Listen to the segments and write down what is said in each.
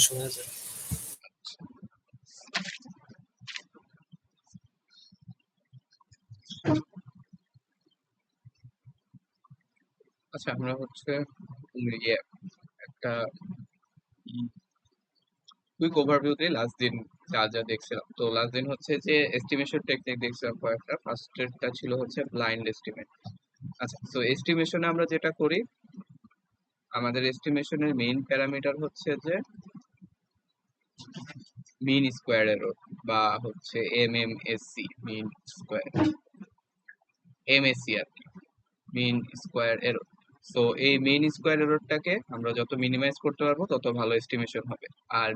শোনা যায়। আচ্ছা, আমরা হচ্ছে ইয়ে একটা কুইক ওভারভিউ দিই লাস্ট দিন যা যা দেখছিলাম। তো লাস্ট দিন হচ্ছে যে এস্টিমেশন টেকনিক দেখছিলাম কয়েকটা। ফার্স্টেরটা ছিল হচ্ছে ব্লাইন্ড এস্টিমেট। আচ্ছা, তো এস্টিমেশনে আমরা যেটা করি, আমাদের এস্টিমেশনের মেইন প্যারামিটার হচ্ছে যে মিন স্কোয়ার এরর, বা হচ্ছে এমএমএসসি, মিন স্কোয়ার, এমএসসি আর কি, মিন স্কোয়ার এরর। তো এই মেইন স্কোয়ার এররটাকে আমরা যত মিনিমাইজ করতে পারবো তত ভালো এস্টিমেশন হবে। আর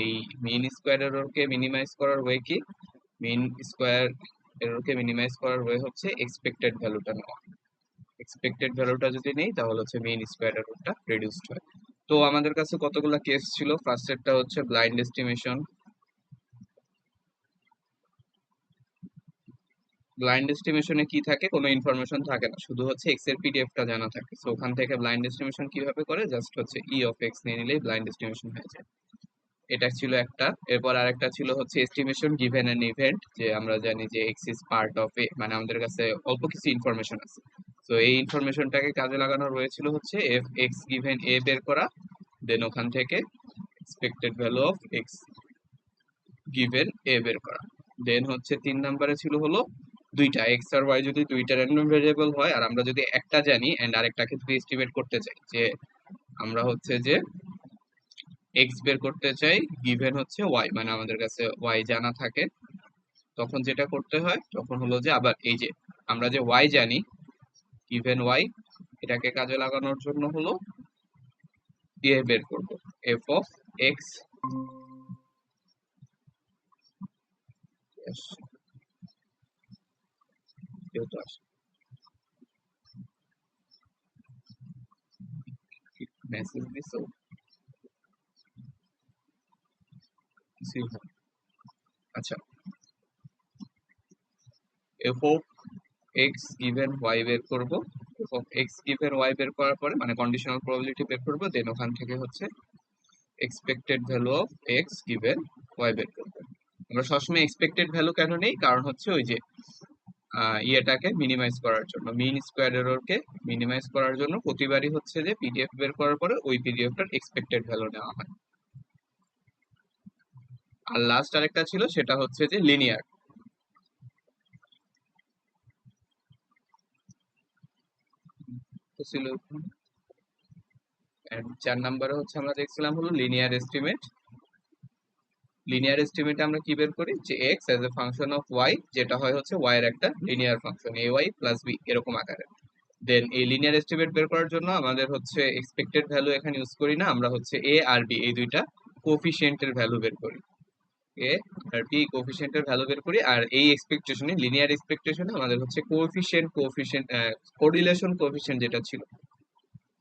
এই মিন স্কোয়ার এররকে মিনিমাইজ করার ওয়ে কি, মিন স্কোয়ার এররকে মিনিমাইজ করার ওয়ে হচ্ছে এক্সপেক্টেড ভ্যালুটা নেওয়া। এক্সপেক্টেড ভ্যালুটা যদি নেই তাহলে হচ্ছে মিন স্কোয়ার এররটা রিডিউসড হয়। তো আমাদের কাছে কতগুলো কেস ছিল। ফার্স্টেরটা হচ্ছে ব্লাইন্ড এস্টিমেশন। ব্লাইন্ড এস্টিমেশনে কি থাকে, কোনো ইনফরমেশন থাকে না, শুধু হচ্ছে এক্স এর পিডিএফটা জানা থাকে। তো ওখান থেকে ব্লাইন্ড এস্টিমেশন কিভাবে করে, জাস্ট হচ্ছে ই অফ এক্স নিয়ে নিলেই ব্লাইন্ড এস্টিমেশন হয়ে যায়। এটা ছিল একটা। এরপর আরেকটা ছিল হচ্ছে এস্টিমেশন গিভেন অ্যান ইভেন্ট, যে আমরা জানি যে এক্স ইজ পার্ট অফ এ, মানে আমাদের কাছে অল্প কিছু ইনফরমেশন আছে। তো এই ইনফরমেশনটাকে কাজে লাগানো রয়েছিল হচ্ছে এফ এক্স গিভেন এ বের করা, দেন ওখান থেকে expected value of x given A বের করা। দেন হচ্ছে 3 নম্বরে ছিল হলো দুইটা এক্স আর ওয়াই যদি দুইটা র্যান্ডম ভেরিয়েবল হয়, আর আমরা যদি একটা জানি এন্ড আরেকটাকে যদি এস্টিমেট করতে চাই, যে আমরা হচ্ছে যে এক্স বের করতে চাই গিভেন হচ্ছে ওয়াই, মানে আমাদের কাছে ওয়াই জানা থাকে, তখন যেটা করতে হয় তখন হলো যে আবার এই যে আমরা যে ওয়াই জানি, গিভেন ওয়াই, এটাকে কাজে লাগানোর জন্য হলো দিয়ে বের করব এফ অফ এক্স। যেহেতু আসে মেসেজ দিছো কিছুই হয়। আচ্ছা, f of x given y বের করব। F of x given y বের করার পরে মানে কন্ডিশনাল প্রবাবিলিটি বের করব, দেন ওখান থেকে হচ্ছে expected value of x given y বের করব। আমরা সবসময় এক্সপেক্টেড ভ্যালু কেন নেই, কারণ হচ্ছে ওই যে ইয়েটাকে মিনিমাইজ করার জন্য, মিন স্কোয়ার এররকে মিনিমাইজ করার জন্য প্রতিবারই হচ্ছে যে পিডিএফ বের করার পরে ওই পিডিএফটার এক্সপেক্টেড ভ্যালু নেওয়া হয়। আর লাস্ট আরেকটা ছিল, সেটা হচ্ছে যে লিনিয়ার ছিল। And 4 নম্বরে হচ্ছে আমরা দেখছিলাম হলো লিনিয়ার এস্টিমেট। লিনিয়ার এস্টিমেটে আমরা কি বের করি, যে x as a function of y, যেটা হয় হচ্ছে ওয়াই এর একটা linear function a y plus b এরকম আকারে। দেন এই লিনিয়ার এস্টিমেট বের করার জন্য আমাদের হচ্ছে এক্সপেক্টেড ভ্যালু এখানে ইউজ করি না, আমরা হচ্ছে এ আর বি এই দুইটা কোফিশিয়েন্টের ভ্যালু বের করি। এ আর বি কোফিশিয়েন্টের ভ্যালু বের করি। আর এই এক্সপেকটেশনে, লিনিয়ার এক্সপেকটেশনে আমাদের হচ্ছে কোফিশিয়েন্ট কোরিলেশন কোফিশিয়েন্ট যেটা ছিল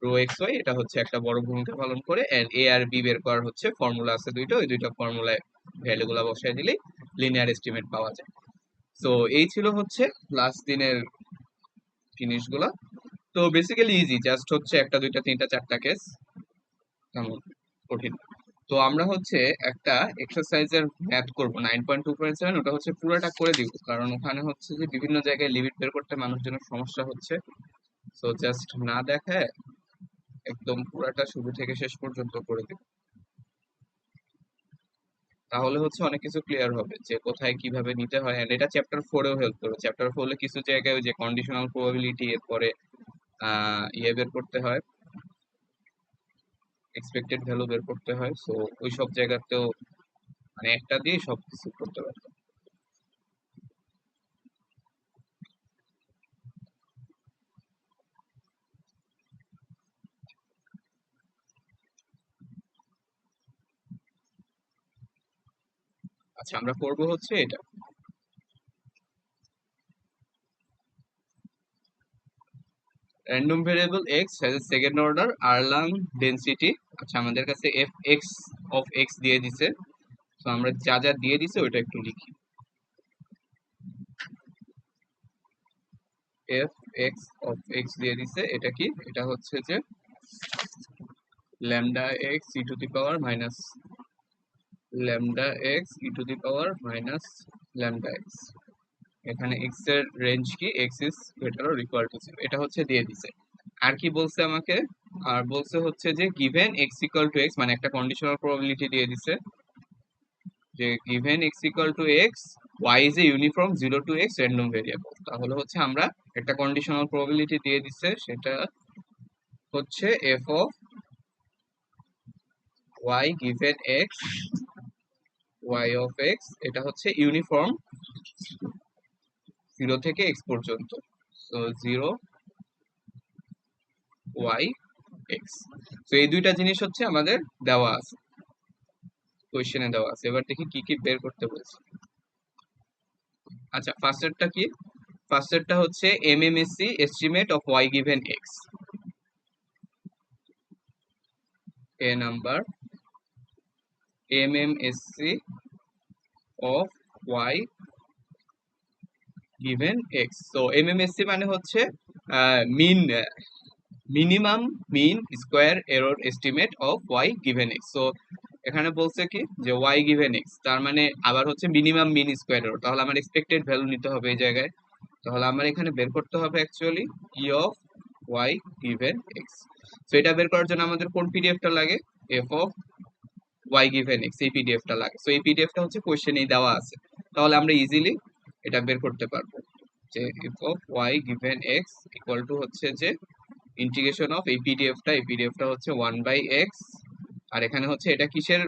রো এক্স ওয়াই, এটা হচ্ছে একটা বড় ভূমিকা পালন করে। এন্ড এ আর বি বের করার হচ্ছে ফর্মুলা আছে দুইটা, ওই দুইটা ফর্মুলায় ভ্যালু গুলা বসাই দিলেই লিনিয়ার এস্টিমেট পাওয়া যায়। তো এই ছিল হচ্ছে লাস্ট দিনের জিনিসগুলা। তো বেসিক্যালি ইজি, জাস্ট হচ্ছে একটা দুইটা তিনটা চারটা কেস, তেমন কঠিন না। তো আমরা হচ্ছে একটা এক্সারসাইজের ম্যাথ করবো 9.2.7, ওটা হচ্ছে পুরোটা করে দিব, কারণ ওখানে হচ্ছে যে বিভিন্ন জায়গায় লিমিট বের করতে মানুষজনের সমস্যা হচ্ছে। তো জাস্ট না দেখায় একদম পুরাটা শুরু থেকে শেষ পর্যন্ত করে দিব, তাহলে হচ্ছে অনেক কিছু ক্লিয়ার হবে যে কোথায় কিভাবে নিতে হয়। এন্ড এটা চ্যাপ্টার 4-এও হেল্প করবে। চ্যাপ্টার 4 কিছু জায়গায় ওই যে কন্ডিশনাল প্রবাবিলিটি, এরপরে ইয়ে বের করতে হয়, এক্সপেক্টেড ভ্যালু বের করতে হয়। সো ওই সব জায়গাতেও মানে একটা দিয়ে সবকিছু করতে পারবে। আচ্ছা, আমরা করব হচ্ছে এটা, random variable x has a second order Erlang density। আচ্ছা, আমাদের কাছে এফ এক্স অফ এক্স দিয়ে দিছে, তো আমরা যা যা দিয়ে দিছে ওইটা একটু লিখি। এফ এক্স অফ এক্স দিয়ে দিছে, এটা কি, এটা হচ্ছে যে lambda x e to the power minus lambda x e to the power minus lambda x। এখানে x এর রেঞ্জ কি, x is greater or equal to 0, এটা হচ্ছে দিয়ে দিছে। আর কি বলছে আমাকে, আর বলছে হচ্ছে যে given x equal to x, মানে একটা কন্ডিশনাল প্রবাবিলিটি দিয়ে দিছে যে given x equal to x, y is a uniform 0 to x random variable। তাহলে হচ্ছে আমরা একটা কন্ডিশনাল প্রবাবিলিটি দিয়ে দিছে, সেটা হচ্ছে f of y given x, y of x এটা হচ্ছে ইউনিফর্ম 0 থেকে x পর্যন্ত। So 0 y x। তো এই দুইটা জিনিস হচ্ছে আমাদের দেওয়া আছে, কোয়েশ্চেনে দেওয়া আছে। এবার দেখি কি কি বের করতে বলছে। আচ্ছা, ফার্স্টেরটা কি, ফার্স্টেরটা হচ্ছে MMSE estimate of y given x। এ number MMSE of y given x। তো এমএমএসসি মানে হচ্ছে mean minimum mean square error estimate of y given x। So এখানে বলছে কি যে y given x, তার মানে আবার হচ্ছে মিনিমাম মিন স্কোয়ার এরর, তাহলে আমার এক্সপেক্টেড ভ্যালু নিতে হবে এই জায়গায়। তাহলে আমার এখানে বের করতে হবে actually E of y given x। So এটা বের করার জন্য আমাদের কোন পিডিএফটা লাগে, f of y given x, এই পিডিএফটা লাগে। সো এই পিডিএফটা হচ্ছে কোশ্চেনেই দেওয়া আছে, তাহলে আমরা ইজিলি এটা বের করতে পারবো যে f of y given x equal to হচ্ছে যে ইন্টিগ্রেশন অফ এই পিডিএফটা হচ্ছে 1/x, আর এখানে হচ্ছে এটা কিসের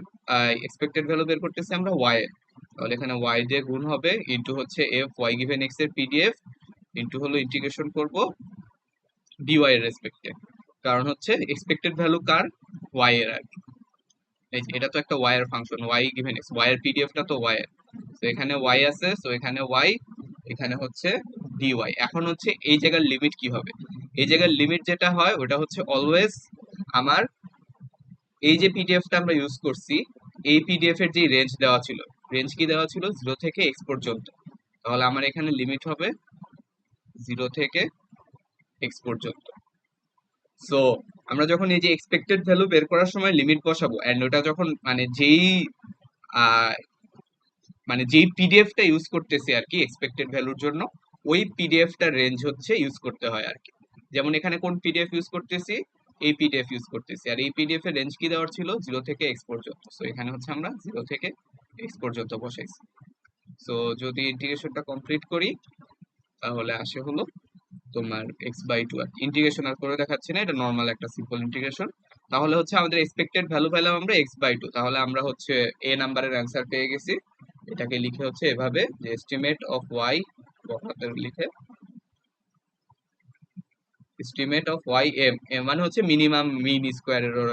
এক্সপেক্টেড ভ্যালু বের করতেছি আমরা, y এর। তাহলে এখানে y দিয়ে গুণ হবে, ইনটু হচ্ছে f y given x এর পিডিএফ, ইনটু হলো ইন্টিগ্রেশন করব dy এর রেসপেক্টে, কারণ হচ্ছে এক্সপেক্টেড ভ্যালু কার, y এর আর কি। এই যে এটা তো একটা y এর function, y given x, y এর পিডিএফটা তো y এর। তো এখানে y আছে, তো এখানে y, এখানে হচ্ছে dy। এখন হচ্ছে এই জায়গার লিমিট কি হবে, এই জায়গার লিমিট যেটা হয় ওটা হচ্ছে অলওয়েজ আমার এই যে পিডিএফটা আমরা ইউজ করছি, এই পিডিএফ এর যে রেঞ্জ দেওয়া ছিল, রেঞ্জ কি দেওয়া ছিল 0 থেকে x পর্যন্ত, তাহলে আমার এখানে লিমিট হবে 0 থেকে x পর্যন্ত। সো আমরা যখন এই যে এক্সপেক্টেড ভ্যালু বের করার সময় লিমিট বসাবো, এন্ড ওটা যখন আহ, মানে যেই পিডিএফটা ইউজ করতেছি আর কি এক্সপেক্টেড ভ্যালুর জন্য, ওই পিডিএফটার রেঞ্জ হচ্ছে ইউজ করতে হয় আর কি। যেমন এখানে কোন পিডিএফ ইউজ করতেছি, এই পিডিএফ ইউজ করতেছি, আর এই পিডিএফ এর রেঞ্জ কি দেওয়ার ছিল 0 থেকে x পর্যন্ত। সো এখানে হচ্ছে আমরা 0 থেকে x পর্যন্ত বসাইছি। সো যদি ইন্টিগ্রেশনটা কমপ্লিট করি তাহলে আসে হলো তোমার x/2। আর ইন্টিগ্রেশন আর করে দেখাচ্ছি না, এটা নর্মাল একটা সিম্পল ইন্টিগ্রেশন। তাহলে হচ্ছে আমাদের এক্সপেক্টেড ভ্যালু পেলাম আমরা x/2। তাহলে আমরা হচ্ছে এ নাম্বারের অ্যান্সার পেয়ে গেছি। এটাকে লিখে হচ্ছে এভাবে যে এস্টিমেট অফ y, লিখে estimate of y m, m মানে হচ্ছে মিনিমাম মিন স্কোয়ার এরর,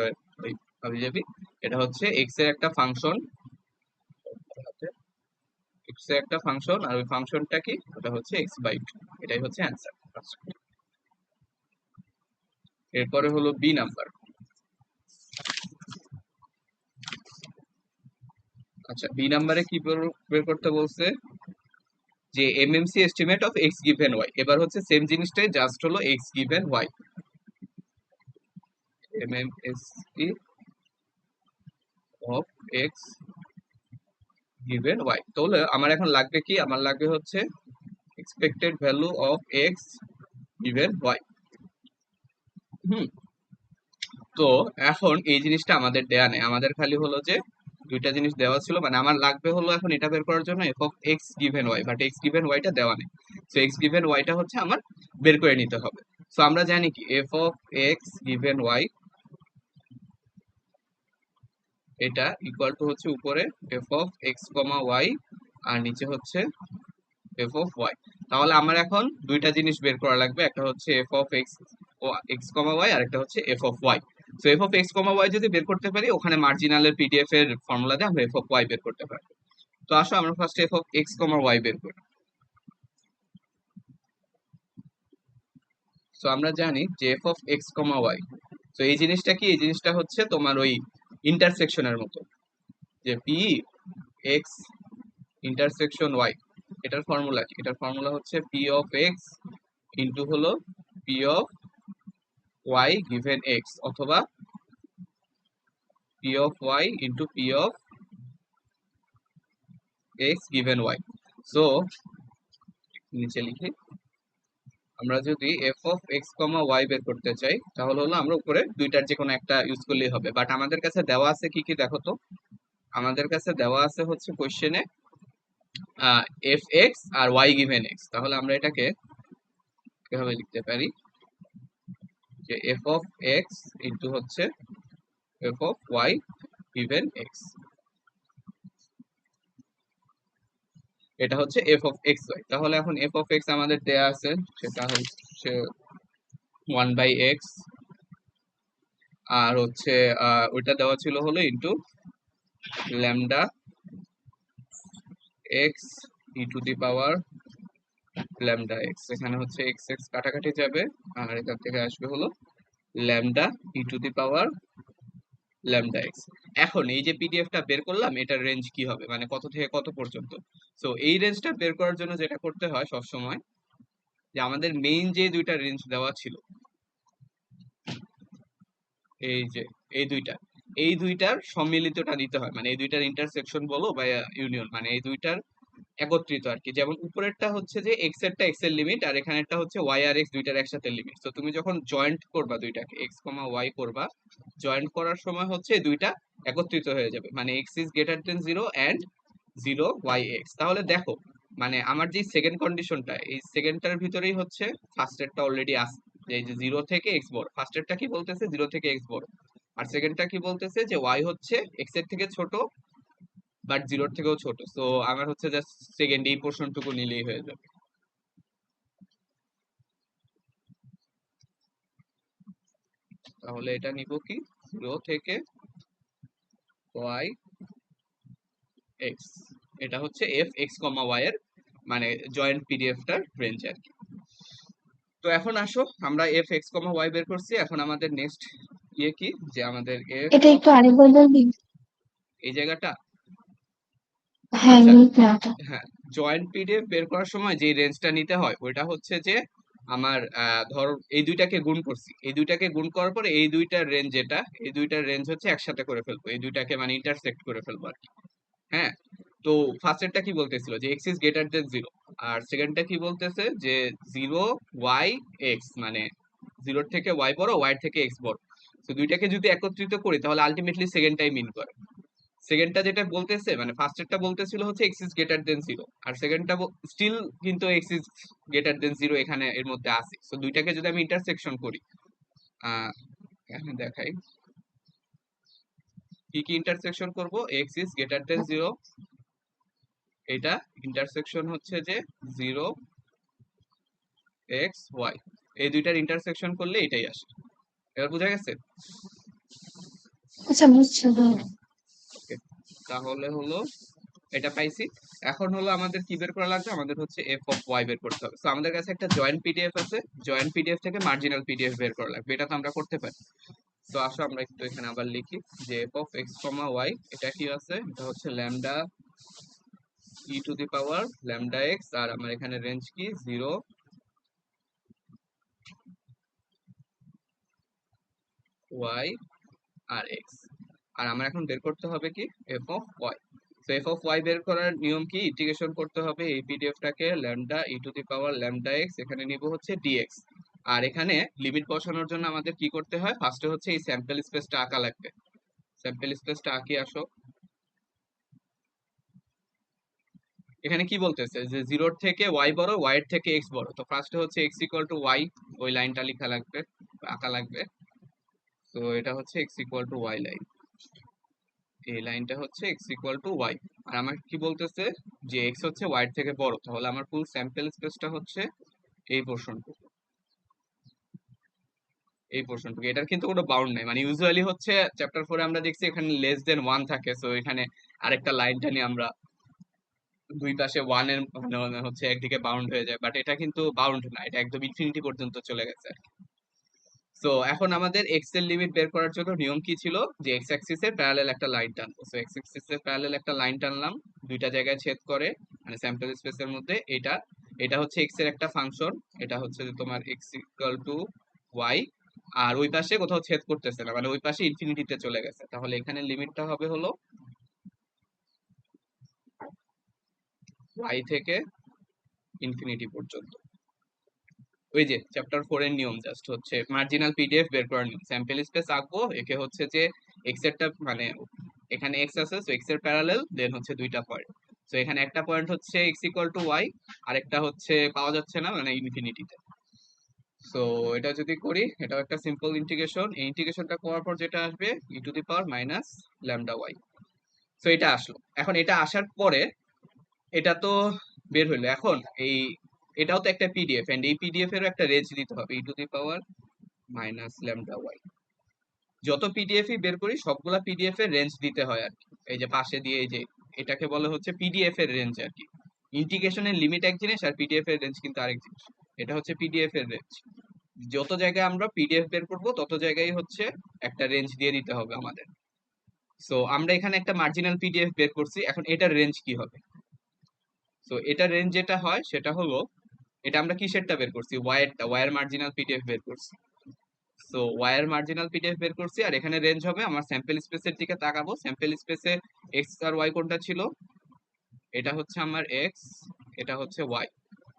যাবি। এটা হচ্ছে x এর একটা ফাংশন, x এর একটা ফাংশন, আর ওই ফাংশনটা কি, ওটা হচ্ছে x/2। এটাই হচ্ছে অ্যান্সার। এরপরে হলো বি নাম্বার। আচ্ছা, বি নাম্বারে কি বের করতে বলছে যে MMSE estimate of x given Y. এবার হচ্ছে সেম জিনিসটাই, জাস্ট হলো X given Y, MMSE of x given Y. তাহলে আমার এখন লাগবে কি, আমার লাগবে হচ্ছে expected value of x given Y. তো এখন এই জিনিসটা আমাদের দেয়া নেই, আমাদের খালি হলো যে দুইটা জিনিস দেওয়া ছিল, মানে আমার লাগবে হলো এখন এটা বের করার জন্য F of x given Y, but X given ওয়াইটা দেওয়া নেই। সো এক্স গিভেন ওয়াইটা হচ্ছে আমার বের করে নিতে হবে। সো আমরা জানি কি F of x given Y, এটা ইকুয়াল টু হচ্ছে উপরে F of x comma Y, আর নিচে হচ্ছে এফ অফ ওয়াই। তাহলে আমার এখন দুইটা জিনিস বের করা লাগবে, একটা হচ্ছে F of X X comma Y, আর একটা হচ্ছে F of Y. So F of x comma Y যদি বের করতে পারি, ওখানে মার্জিনালের পিডিএফ এর ফর্মুলা দিয়ে আমরা এফ অফ ওয়াই বের করতে পারি। তো আসো আমরা first f of x comma Y বের করি। সো আমরা জানি যে F of x comma y, তো এই জিনিসটা কি, এই জিনিসটা হচ্ছে তোমার ওই ইন্টারসেকশনের মতো, যে পি এক্স ইন্টারসেকশন ওয়াই। এটার ফর্মুলা কি, এটার ফর্মুলা হচ্ছে পি অফ এক্স ইন্টু হলো P of Y given x, অথবা P of Y into P of x given Y. So নিচে লিখি, আমরা যদি F of x comma Y বের করতে চাই তাহলে হলো আমরা উপরে দুইটার যে কোনো একটা ইউজ করলেই হবে। বাট আমাদের কাছে দেওয়া আছে কি কি দেখো তো, আমাদের কাছে দেওয়া আছে হচ্ছে কোশ্চেনে এফ এক্স আর ওয়াই গিভেন এক্স। তাহলে আমরা এটাকে কিভাবে লিখতে পারি যে এফ অফ এক্স ইন্টু হচ্ছে F of Y given x, এটা হচ্ছে এফ অফ এক্স ওয়াই। তাহলে এখন এফ অফ এক্স আমাদের দেয়া আছে, সেটা হচ্ছে 1/x, আর হচ্ছে ওইটা দেওয়া ছিল হলো into lambda x E to the power lambda X. এখানে হচ্ছে এক্স এক্স কাটাকাটি যাবে, আর এখান থেকে আসবে হলো lambda e to the power lambda x. এখন এই যে পিডিএফটা বের করলাম, এটার রেঞ্জ কি হবে, মানে কত থেকে কত পর্যন্ত। সো এই রেঞ্জটা বের করার জন্য যেটা করতে হয় সব সময়, যে আমাদের মেইন যে দুইটা রেঞ্জ দেওয়া ছিল, এই যে এই দুইটার সম্মিলিতটা নিতে হয়, মানে এই দুইটার ইন্টারসেকশন বলো বা ইউনিয়ন, মানে এই দুইটার একত্রিত আর কি। যেমন উপরেরটা হচ্ছে যে এক্স এরটা এক্স এর লিমিট, আর এখানেরটা হচ্ছে ওয়াই আর এক্স দুইটার একসাথে লিমিট। তো তুমি যখন জয়েন্ট করবা দুইটাকে এক্স কমা ওয়াই করবা, জয়েন্ট করার সময় হচ্ছে এই দুইটা একত্রিত হয়ে যাবে, মানে x is greater than zero and zero y x. তাহলে দেখো, মানে আমার যে সেকেন্ড কন্ডিশনটা, এই সেকেন্ডটার ভিতরেই হচ্ছে ফার্স্টেরটা অলরেডি আছে, যে এই যে জিরো থেকে এক্স বড়। ফার্স্টেরটা কি বলতেছে, জিরো থেকে এক্স বড়, আর সেকেন্ডটা কি বলতেছে যে ওয়াই হচ্ছে এক্স এর থেকে ছোট বাট জিরোর থেকেও ছোট। সো আমার হচ্ছে জাস্ট সেকেন্ড এই পোর্শনটুকু নিলেই হয়ে যাবে। তাহলে এটা নিব কি, জিরো থেকে ওয়াই এক্স, এটা হচ্ছে এফ এক্স কমা ওয়াই এর মানে জয়েন্ট পিডিএফটার রেঞ্জ আর কি। তো এখন আসো, আমরা এফ এক্স কমা ওয়াই বের করছি, এখন আমাদের নেক্সট ইয়ে কি, যে আমাদের এফ এটা অফ একটু আরেকবার বলবি? এই জায়গাটা, হ্যাঁ, আচ্ছা মিনিট নাটা। হ্যাঁ, জয়েন্ট পিডিএফ বের করার সময় যে রেঞ্জটা নিতে হয় ওইটা হচ্ছে যে আমার ধরো এই দুইটাকে গুণ করছি, এই দুইটাকে গুণ করার পরে এই দুইটার রেঞ্জ, যেটা এই দুইটার রেঞ্জ হচ্ছে একসাথে করে ফেলবো, এই দুইটাকে মানে ইন্টারসেক্ট করে ফেলবো আর কি। হ্যাঁ, তো ফার্স্টেরটা কি বলতেছিল যে X is greater than zero, আর সেকেন্ডটা কি বলতেছে যে জিরো ওয়াই এক্স, মানে জিরোর থেকে ওয়াই বড়, ওয়াই থেকে এক্স বড়। তো দুইটাকে যদি একত্রিত করি তাহলে আলটিমেটলি সেকেন্ডটাই মিন করে। সেকেন্ডটা যেটা বলতেছে, মানে ফার্স্টেরটা বলতেছিল হচ্ছে x is greater than zero, আর সেকেন্ডটা স্টিল কিন্তু X is greater than zero এখানে এর মধ্যে আছে। তো দুইটাকে যদি আমি ইন্টারসেকশন করি, এখানে দেখাই কি কি ইন্টারসেকশন করব, x is greater than zero, এটা ইন্টারসেকশন হচ্ছে যে জিরো এক্স ওয়াই, এই দুইটার ইন্টারসেকশন করলে এটাই আসে। এবার বোঝা গেছে? আচ্ছা, বুঝছি। হ্যাঁ। ওকে, তাহলে হলো এটা পাইছি। এখন হলো আমাদের কি বের করা লাগবে, আমাদের হচ্ছে এফ অফ ওয়াই বের করতে হবে। তো আমাদের কাছে একটা জয়েন্ট পিডিএফ আছে, জয়েন্ট পিডিএফ থেকে মার্জিনাল পিডিএফ বের করা লাগবে, এটা তো আমরা করতে পারি। তো আসো আমরা একটু এখানে আবার লিখি যে F of x comma Y, এটা কি আছে, এটা হচ্ছে lambda e to the power lambda x, আর আমার এখানে রেঞ্জ কি জিরো ওয়াই আর এক্স। আর আমার এখন বের করতে হবে কি এফ অফ ওয়াই। তো এফ অফ ওয়াই বের করার নিয়ম কি, ইন্টিগ্রেশন করতে হবে এই পিডিএফটাকে lambda e to the power lambda X, এখানে নিব হচ্ছে ডিএক্স। আর এখানে লিমিট বসানোর জন্য আমাদের কি করতে হয়, ফার্স্টে হচ্ছে এই স্যাম্পল স্পেসটা আঁকা লাগবে। স্যাম্পল স্পেসটা আঁকি আসো। এখানে কি বলতেছে যে জিরোর থেকে ওয়াই বড়, ওয়াই এর থেকে এক্স বড়। তো ফার্স্টে হচ্ছে এক্স ইকুয়াল টু ওয়াই, ওই লাইনটা লেখা লাগবে, আঁকা লাগবে। তো এটা হচ্ছে x equal to y line, এই লাইনটা হচ্ছে এক্স ইকুয়াল টু ওয়াই। আর আমার কি বলতেছে যে এক্স হচ্ছে ওয়াই এর থেকে বড়, তাহলে আমার ফুল স্যাম্পল স্পেসটা হচ্ছে এই পোর্শনটুকু, এই পোর্শনটুকু। এটার কিন্তু কোনো বাউন্ড নাই, মানে ইউজুয়ালি হচ্ছে চ্যাপ্টার 4 আমরা দেখছি এখানে লেস দেন 1 থাকে, সো এখানে আরেকটা লাইনটা নিয়ে আমরা দুই পাশে 1 এর মানে হচ্ছে একদিকে বাউন্ড হয়ে যায়, বাট এটা কিন্তু বাউন্ড না, এটা একদম ইনফিনিটি পর্যন্ত চলে গেছে আর কি। সো এখন আমাদের এক্স এর লিমিট বের করার জন্য নিয়ম কি ছিল, যে এক্স অ্যাক্সিস এর প্যারালাল একটা লাইন টানবো। সো এক্স অ্যাক্সিস এর প্যারালাল একটা লাইন টানলাম, দুইটা জায়গায় ছেদ করে, মানে স্যাম্পল স্পেসের মধ্যে। এটা হচ্ছে এক্স এর একটা ফাংশন, এটা হচ্ছে যে তোমার এক্স ইকুয়াল টু ওয়াই, আর ওই পাশে কোথাও ছেদ করতেছে না, মানে ওই পাশে ইনফিনিটিতে চলে গেছে, তাহলে এখানে লিমিটটা হবে হলো y থেকে ইনফিনিটি পর্যন্ত। ওই যে চ্যাপ্টার 4 এর নিয়ম, জাস্ট হচ্ছে মার্জিনাল পিডিএফ বের করার নিয়ম। স্যাম্পল স্পেস আঁকবো, একে হচ্ছে যে এক্স এরটা মানে এখানে এক্স আছে, সো এক্স এর প্যারালেল, দেন হচ্ছে দুইটা পয়েন্ট। সো এখানে একটা পয়েন্ট হচ্ছে এক্স ইকুয়াল টু ওয়াই, আরেকটা হচ্ছে পাওয়া যাচ্ছে না মানে ইনফিনিটিতে। সো এটা যদি করি, এটাও একটা সিম্পল ইন্টিগ্রেশন। এই ইন্টিগ্রেশনটা করার পর যেটা আসবে e to the power minus lambda Y. So এটা আসলো। এখন এটা আসার পরে এটা তো বের হইলো। এখন এই এটাও তো একটা পিডিএফ, এন্ড এই পিডিএফ এরও একটা রেঞ্জ দিতে হবে, e to the power minus lambda Y. যত পিডিএফই বের করি সবগুলা পিডিএফ এর রেঞ্জ দিতে হয় আর কি। এই যে পাশে দিয়ে এই যে এটাকে বলে হচ্ছে পিডিএফ এর রেঞ্জ আর কি। ইন্টিগ্রেশনের লিমিট এক জিনিস আর পিডিএফ এর রেঞ্জ কিন্তু আরেক জিনিস। এটা হচ্ছে পিডিএফ এর রেঞ্জ। যত জায়গায় আমরা পিডিএফ বের করব তত জায়গায় হচ্ছে একটা রেঞ্জ দিয়ে দিতে হবে আমাদের। সো আমরা এখানে একটা মার্জিনাল পিডিএফ বের করছি, এখন এটার রেঞ্জ কি হবে? সো এটার রেঞ্জ যেটা হয় সেটা হলো, এটা আমরা কিসেরটা বের করছি, ওয়াইয়েরটা, ওয়াইয়ের মার্জিনাল পিডিএফ বের করছি। সো ওয়াইয়ের মার্জিনাল পিডিএফ বের করছি, আর এখানে রেঞ্জ হবে, আমার স্যাম্পল স্পেসের দিকে তাকাবো, স্যাম্পল স্পেসে এক্স আর ওয়াই কোনটা ছিল? এটা হচ্ছে আমার এক্স, এটা হচ্ছে ওয়াই।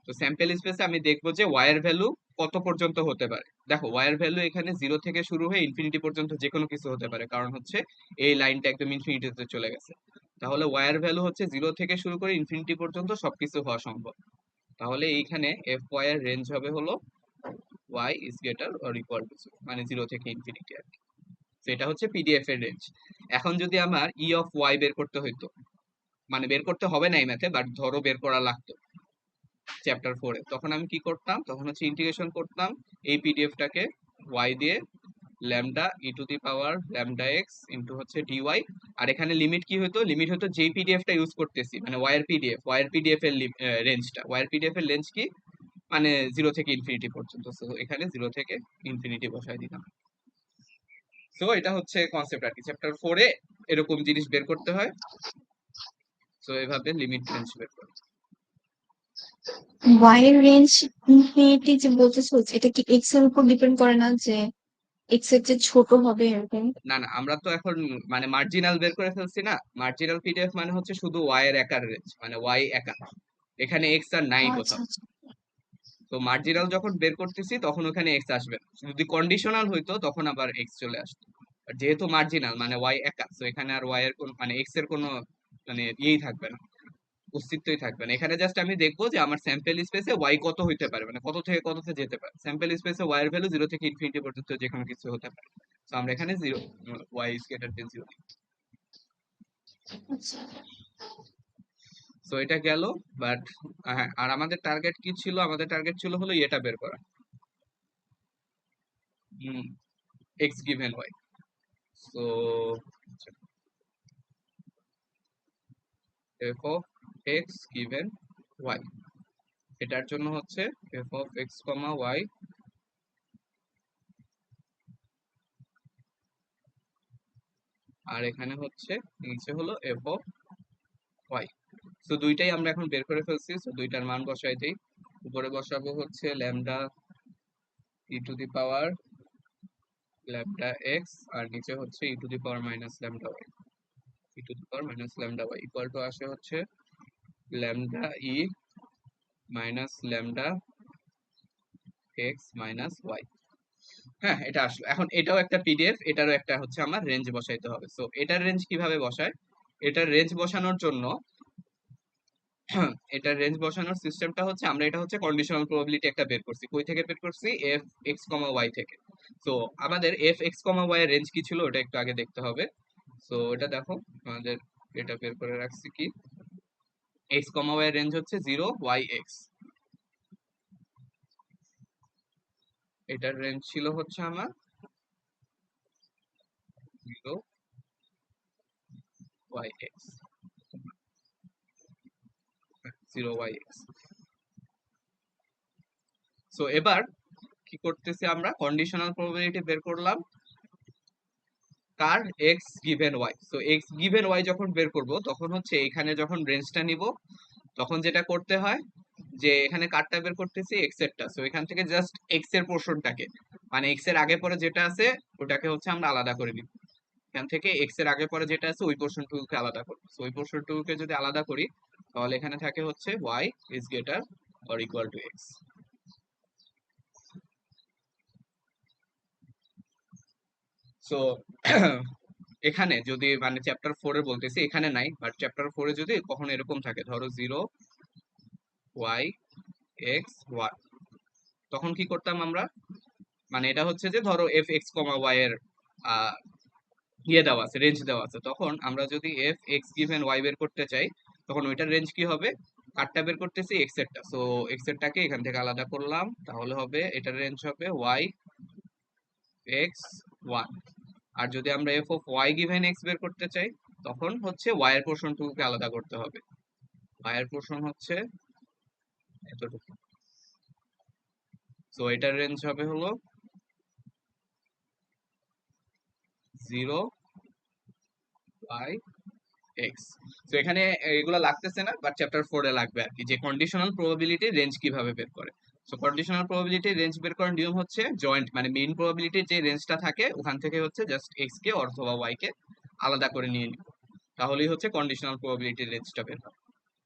তো স্যাম্পল স্পেসে আমি দেখবো যে ওয়াই এর ভ্যালু কত পর্যন্ত হতে পারে। দেখো ওয়াই এর ভ্যালু এখানে 0 থেকে শুরু হয়ে ইনফিনিটি পর্যন্ত যে কোনো কিছু হতে পারে, কারণ হচ্ছে এই লাইনটা একদম ইনফিনিটিতে চলে গেছে। তাহলে ওয়াই এর ভ্যালু হচ্ছে 0 থেকে শুরু করে ইনফিনিটি পর্যন্ত সবকিছু হওয়া সম্ভব। তাহলে এইখানে এফ ওয়াই এর রেঞ্জ হবে হলো y is greater or equal to 0, মানে 0 থেকে ইনফিনিটি আর কি। তো এটা হচ্ছে পিডিএফ এর রেঞ্জ। এখন যদি আমার ই অফ ওয়াই বের করতে হইতো, মানে বের করতে হবে না এই ম্যাথে, বাট ধরো বের করা লাগতো চ্যাপ্টার 4 এ, তখন আমি কি করতাম, তখন হচ্ছে ইন্টিগ্রেশন করতাম এই পিডিএফটাকে ওয়াই দিয়ে lambda e to the power lambda x into হচ্ছে ডিওয়াই। আর এখানে লিমিট কি হতো, লিমিট হতো যেই পিডিএফটা ইউজ করতেছি, মানে ওয়াইয়ের পিডিএফ এর রেঞ্জটা, ওয়াইয়ের পিডিএফ এর রেঞ্জ কি, মানে 0 থেকে ইনফিনিটি পর্যন্ত। সো এখানে 0 থেকে ইনফিনিটি বসাই দিলাম। সো এটা হচ্ছে কনসেপ্ট আর কি, চ্যাপ্টার 4 এ এরকম জিনিস বের করতে হয়। সো এভাবে লিমিট রেঞ্জ বের করে। ওয়াই এর রেঞ্জ ইনফিনিটি যে বলতেছো, এটা কি এক্স এর উপর ডিপেন্ড করে না, যে এক্স এর যে ছোট হবে এরকম? না না, আমরা তো এখন মানে মার্জিনাল বের করে ফেলছি না। মার্জিনাল পিডিএফ মানে হচ্ছে শুধু ওয়াই এর একার রেঞ্জ, মানে ওয়াই একা, এখানে এক্স আর নাই আচ্ছা কোথাও। আচ্ছা। তো মার্জিনাল যখন বের করতেছি তখন ওখানে এক্স আসবে না। যদি কন্ডিশনাল হইতো তখন আবার এক্স চলে আসতো। আর যেহেতু মার্জিনাল মানে ওয়াই একা, তো এখানে আর ওয়াই এর কোন মানে এক্স এর কোনো মানে ইয়েই থাকবে না, অস্তিত্বই থাকবে না। এখানে জাস্ট আমি দেখবো যে আমার স্যাম্পল স্পেসে ওয়াই কত হইতে পারে, মানে কত থেকে কততে যেতে পারে। স্যাম্পল স্পেসে ওয়াই এর ভ্যালু 0 থেকে ইনফিনিটি পর্যন্ত যে কোনো কিছু হতে পারে। তো আমরা এখানে 0, ওয়াই ইজ গ্রেটার দেন 0। আচ্ছা। সো এটা গেল। বাট হ্যাঁ, আর আমাদের টার্গেট কি ছিল, আমাদের টার্গেট ছিল হলো এটা বের করা, x given Y. So F of x given y, এটার জন্য হচ্ছে F of x comma Y, আর এখানে হচ্ছে নিচে হলো এফ অফ ওয়াই। তো দুইটাই আমরা এখন বের করে ফেলছি, তো দুইটার মান বসাই দেই। উপরে বসাবো হচ্ছে lambda e to the power lambda x, আর নিচে হচ্ছে e to the power minus lambda y, e to the power minus lambda y equal to আসে হচ্ছে lambda e minus lambda x minus y. হ্যাঁ এটা আসলো। এখন এটাও একটা পিডিএফ, এটারও একটা হচ্ছে আমার রেঞ্জ বসাইতে হবে। সো এটার রেঞ্জ কিভাবে বসায়, এটার রেঞ্জ বসানোর জন্য এটার রেঞ্জ বসানোর সিস্টেমটা হচ্ছে, আমরা এটা হচ্ছে কন্ডিশনাল প্রবাবিলিটি একটা বের করছি। কই থেকে বের করছি, এফ এক্স কমা ওয়াই থেকে। তো আমাদের এফ এক্স কমা ওয়াই এর রেঞ্জ কি ছিল ওটা একটু আগে দেখতে হবে। সো এটা দেখো, আমাদের এটা বের করে রাখছি কি, এক্স কমা ওয়াই এর রেঞ্জ হচ্ছে 0 ওয়াই এক্স। এটার রেঞ্জ ছিল হচ্ছে আমার 0 y x, 0 y x. So এবার কি করতেছি, আমরা কন্ডিশনাল প্রবাবিলিটি বের করলাম কার, x given Y. So x given y যখন বের করব তখন হচ্ছে এখানে যখন রেঞ্জটা নিব তখন যেটা করতে হয়, যে এখানে কারটা বের করতেছি এক্স এরটা, সো এখান থেকে জাস্ট এক্স এর পোর্শনটাকে, মানে এক্স এর আগে পরে যেটা আছে ওটাকে হচ্ছে আমরা আলাদা করে নিব। এখান থেকে এক্স এর আগে পরে যেটা আছে ওই পোর্শনটুকুকে আলাদা করব। সো ওই পোর্শনটুকুকে যদি আলাদা করি তাহলে এখানে থাকে হচ্ছে y is greater or equal two x। So এখানে যদি মানে চ্যাপ্টার 4 এ বলতেছি, এখানে নাই, বাট চ্যাপ্টার 4 এ যদি কখনো এরকম থাকে, ধরো 0 y x 1, তখন কি করতাম আমরা, মানে এটা হচ্ছে যে ধরো এফ এক্স কমা ওয়াই এর আহ, ইয়ে দেওয়া আছে, রেঞ্জ দেওয়া আছে, তখন আমরা যদি এফ এক্স গিভেন ওয়াই বের করতে চাই তখন ওইটার রেঞ্জ কি হবে, কারটা বের করতেছি এক্স এরটা, সো এক্স এরটাকে এখান থেকে আলাদা করলাম, তাহলে হবে এটার রেঞ্জ হবে ওয়াই এক্স ওয়ান। আর যদি আমরা f of Y given x বের করতে চাই তখন হচ্ছে ওয়াই এর পোর্শনটুকুকে আলাদা করতে হবে। ওয়াই এর পোর্শন হচ্ছে এতটুকু, সো এটার রেঞ্জ হবে হলো 0 বাই এক্স। তো এখানে এগুলো লাগতেছে না, বাট চ্যাপ্টার 4 এ লাগবে আর কি, যে কন্ডিশনাল প্রবাবিলিটি রেঞ্জ কিভাবে বের করে। সো কন্ডিশনাল প্রবাবিলিটি রেঞ্জ বের করার নিয়ম হচ্ছে জয়েন্ট, মানে মেইন প্রবাবিলিটির যে রেঞ্জটা থাকে ওখান থেকে হচ্ছে জাস্ট এক্স কে অথবা ওয়াই কে আলাদা করে নিয়ে নিব, তাহলেই হচ্ছে কন্ডিশনাল প্রবাবিলিটির রেঞ্জটা বের হবে।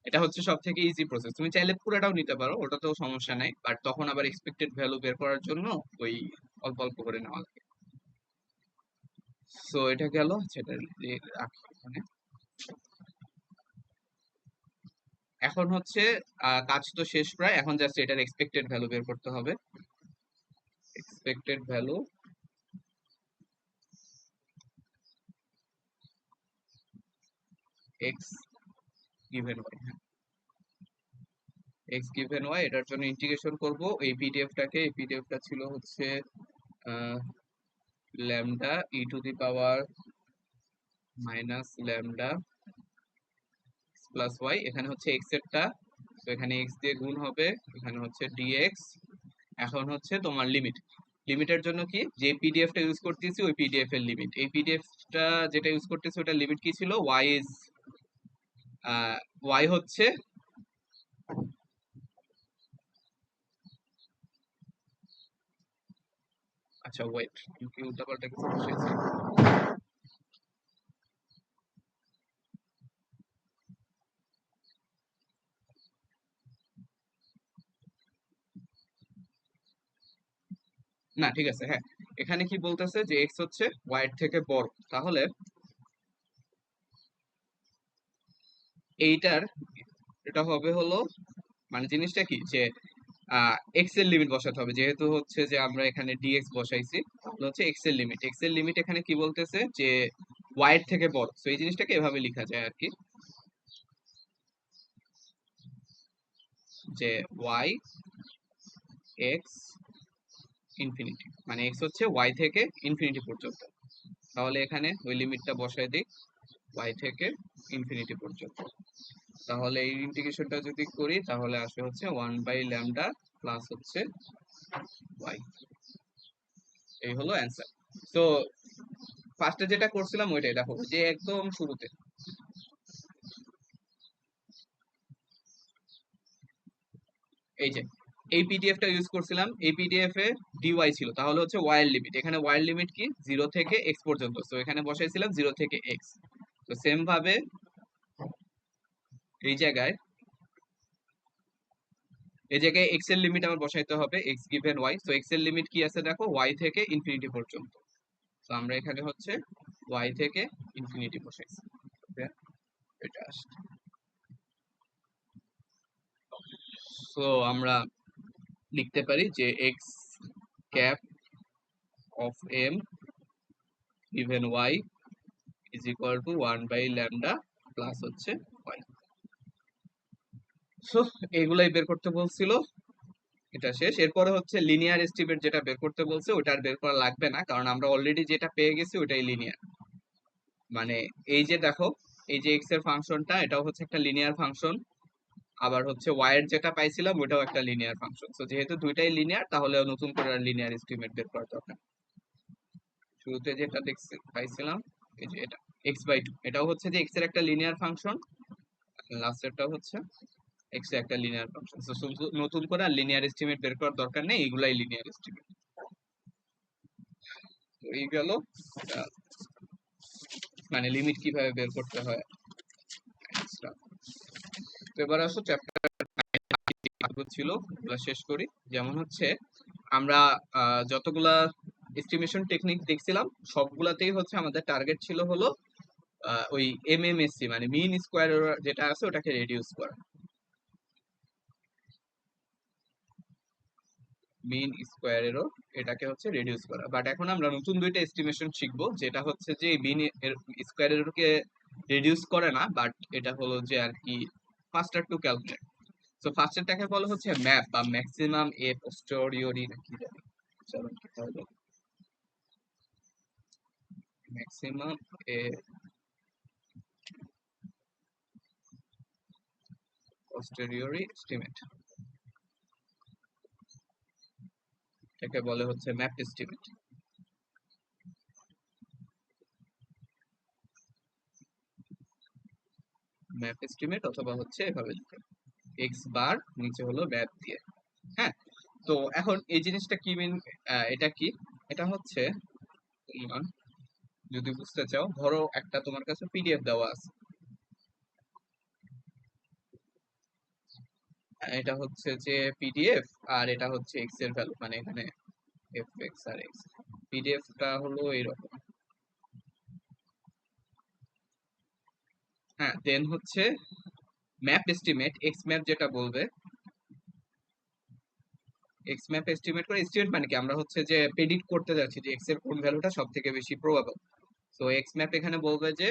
এটা হচ্ছে সব থেকে ইজি প্রসেস, তুমি চাইলে পুরোটাও নিতে পারো, ওটাতেও সমস্যা নাই, বাট তখন আবার এক্সপেক্টেড ভ্যালু বের করার জন্য ওই অল্প অল্প করে নেওয়া লাগে। সো এটা গেল, সেটা রাখি এখানে। এখন হচ্ছে কাজ তো শেষ প্রায়, এখন জাস্ট এটার এক্সপেক্টেড ভ্যালু বের করতে হবে। Expected value x given y, হ্যাঁ এক্স গিভেন ওয়াই, এটার জন্য ইন্টিগ্রেশন করব এই পিডিএফটাকে। এই পিডিএফটা ছিল হচ্ছে lambda e to the power minus lambda plus y, এখানে হচ্ছে এক্স এরটা, তো এখানে এক্স দিয়ে গুণ হবে, এখানে হচ্ছে ডিএক্স। এখন হচ্ছে তোমার লিমিট, লিমিটের জন্য কি, যে পিডিএফটা ইউজ করতেছি ওই পিডিএফ এর লিমিট, এই পিডিএফটা যেটা ইউজ করতেছি ওটার লিমিট কি ছিল, ওয়াই ইজ ওয়াই হচ্ছে আচ্ছা ওয়েট, কি উল্টাপাল্টা কিছু বসেছি, না ঠিক আছে, হ্যাঁ এখানে কি বলতেছে যে এক্স হচ্ছে ওয়াই এর থেকে বড়, তাহলে এইটার এটা হবে হলো, মানে জিনিসটা কি যে এক্স এর লিমিট বসাতে হবে, যেহেতু হচ্ছে যে আমরা এখানে ডিএক্স বসাইছি, তাহলে হচ্ছে এক্স এর লিমিট, এক্স এর লিমিট এখানে কি বলতেছে যে ওয়াই এর থেকে বড়, তো এই জিনিসটাকে এভাবে লেখা যায় আর কি, যে ওয়াই এক্স ইনফিনিটি, মানে এক্স হচ্ছে ওয়াই থেকে ইনফিনিটি পর্যন্ত, তাহলে এখানে ওই লিমিটটা বসায় দিই ওয়াই থেকে ইনফিনিটি পর্যন্ত, তাহলে এই ইন্টিগ্রেশনটা যদি করি তাহলে আসে হচ্ছে 1/λ প্লাস হচ্ছে ওয়াই, এই হলো অ্যান্সার। তো ফার্স্টে যেটা করছিলাম ওইটাই দেখো, যে একদম শুরুতে এই যে এই পিডিএফটা ইউজ করছিলাম, এই পিডিএফ এ ডিওয়াই ছিল, তাহলে হচ্ছে ওয়াই এর লিমিট, এখানে ওয়াই এর লিমিট কি 0 থেকে এক্স পর্যন্ত, তো এখানে বসাইছিলাম 0 থেকে এক্স। তো সেম ভাবে এই জায়গায় এক্স এর লিমিট আমার বসাইতে হবে, এক্স গিভেন ওয়াই, তো এক্স এর লিমিট কি আছে দেখো, ওয়াই থেকে ইনফিনিটি পর্যন্ত, তো আমরা এখানে হচ্ছে ওয়াই থেকে ইনফিনিটি বসাইছি, Okay? এটা আসছে। তো আমরা লিখতে পারি যে x cap of m given y is equal to 1/λ plus হচ্ছে ওয়াই। সো এগুলাই বের করতে বলছিল, এটা শেষ। এরপরে হচ্ছে লিনিয়ার এস্টিমেট যেটা বের করতে বলছে ওটা আর বের করা লাগবে না, কারণ আমরা অলরেডি যেটা পেয়ে গেছি ওটাই লিনিয়ার। মানে এই যে দেখো, এই যে এক্স এর ফাংশনটা এটাও হচ্ছে একটা লিনিয়ার ফাংশন, আবার হচ্ছে ওয়াই এর যেটা পাইছিলাম ওটাও একটা লিনিয়ার ফাংশন, তো যেহেতু দুইটাই লিনিয়ার তাহলে নতুন করে আর লিনিয়ার এস্টিমেট বের করা দরকার। শুরুতে যেটা দেখছি পাইছিলাম এই যে এটা x/2, এটাও হচ্ছে যে x এর একটা লিনিয়ার ফাংশন, লাস্টেরটা হচ্ছে এক্স একটা লিনিয়ার ফাংশন। নতুন করে আর লিনিয়ার এস্টিমেট বের করার দরকার নেই, এগুলাই লিনিয়ার এস্টিমেট। তো এই গেল মানে লিমিট কিভাবে বের করতে হয়। তো এবার আসো চ্যাপ্টার ছিল ওগুলা শেষ করি। যেমন হচ্ছে আমরা যতগুলা এস্টিমেশন টেকনিক দেখছিলাম সবগুলাতেই হচ্ছে আমাদের টার্গেট ছিল হলো ওই এমএমএসসি মানে মিন স্কোয়ার যেটা আছে ওটাকে রিডিউস করা, মিন স্কোয়ার এরর এটাকে হচ্ছে রিডিউস করা। বাট এখন আমরা নতুন দুইটা এস্টিমেশন শিখবো যেটা হচ্ছে যে মিন স্কোয়ার এররকে রিডিউস করে না, বাট এটা হলো যে আর কি ফাস্টার টু ক্যালকুলেট। তো ফার্স্টেরটাকে বলা হচ্ছে ম্যাপ বা ম্যাক্সিমাম এ পোস্টেরিয়রি নাকি জানি, চলো কি তাহলে ম্যাক্সিমাম এ পোস্টেরিয়রি এস্টিমেট, এটাকে বলে হচ্ছে ম্যাপ এস্টিমেট। ম্যাপ এস্টিমেট অথবা হচ্ছে এভাবে লিখে এক্স বার নিচে হলো ম্যাপ দিয়ে। হ্যাঁ, তো এখন এই জিনিসটা কি মিন, এটা কি, এটা হচ্ছে তোমার যদি বুঝতে চাও ধরো একটা তোমার কাছে পিডিএফ দেওয়া আছে, এটা হচ্ছে যে পিডিএফ আর এটা হচ্ছে এক্স এর ভ্যালু মানে এখানে এফ এক্স আর এক্স। পিডিএফটা হলো এইরকম। হ্যাঁ, দেন হচ্ছে ম্যাপ এস্টিমেট এক্স ম্যাপ যেটা বলবে, এক্স ম্যাপ এস্টিমেট করে এস্টিমেট মানে কি আমরা হচ্ছে যে প্রেডিক্ট করতে যাচ্ছি যে এক্স এর কোন ভ্যালুটা সব থেকে বেশি প্রবাবল। তো এক্স ম্যাপ এখানে বলবে যে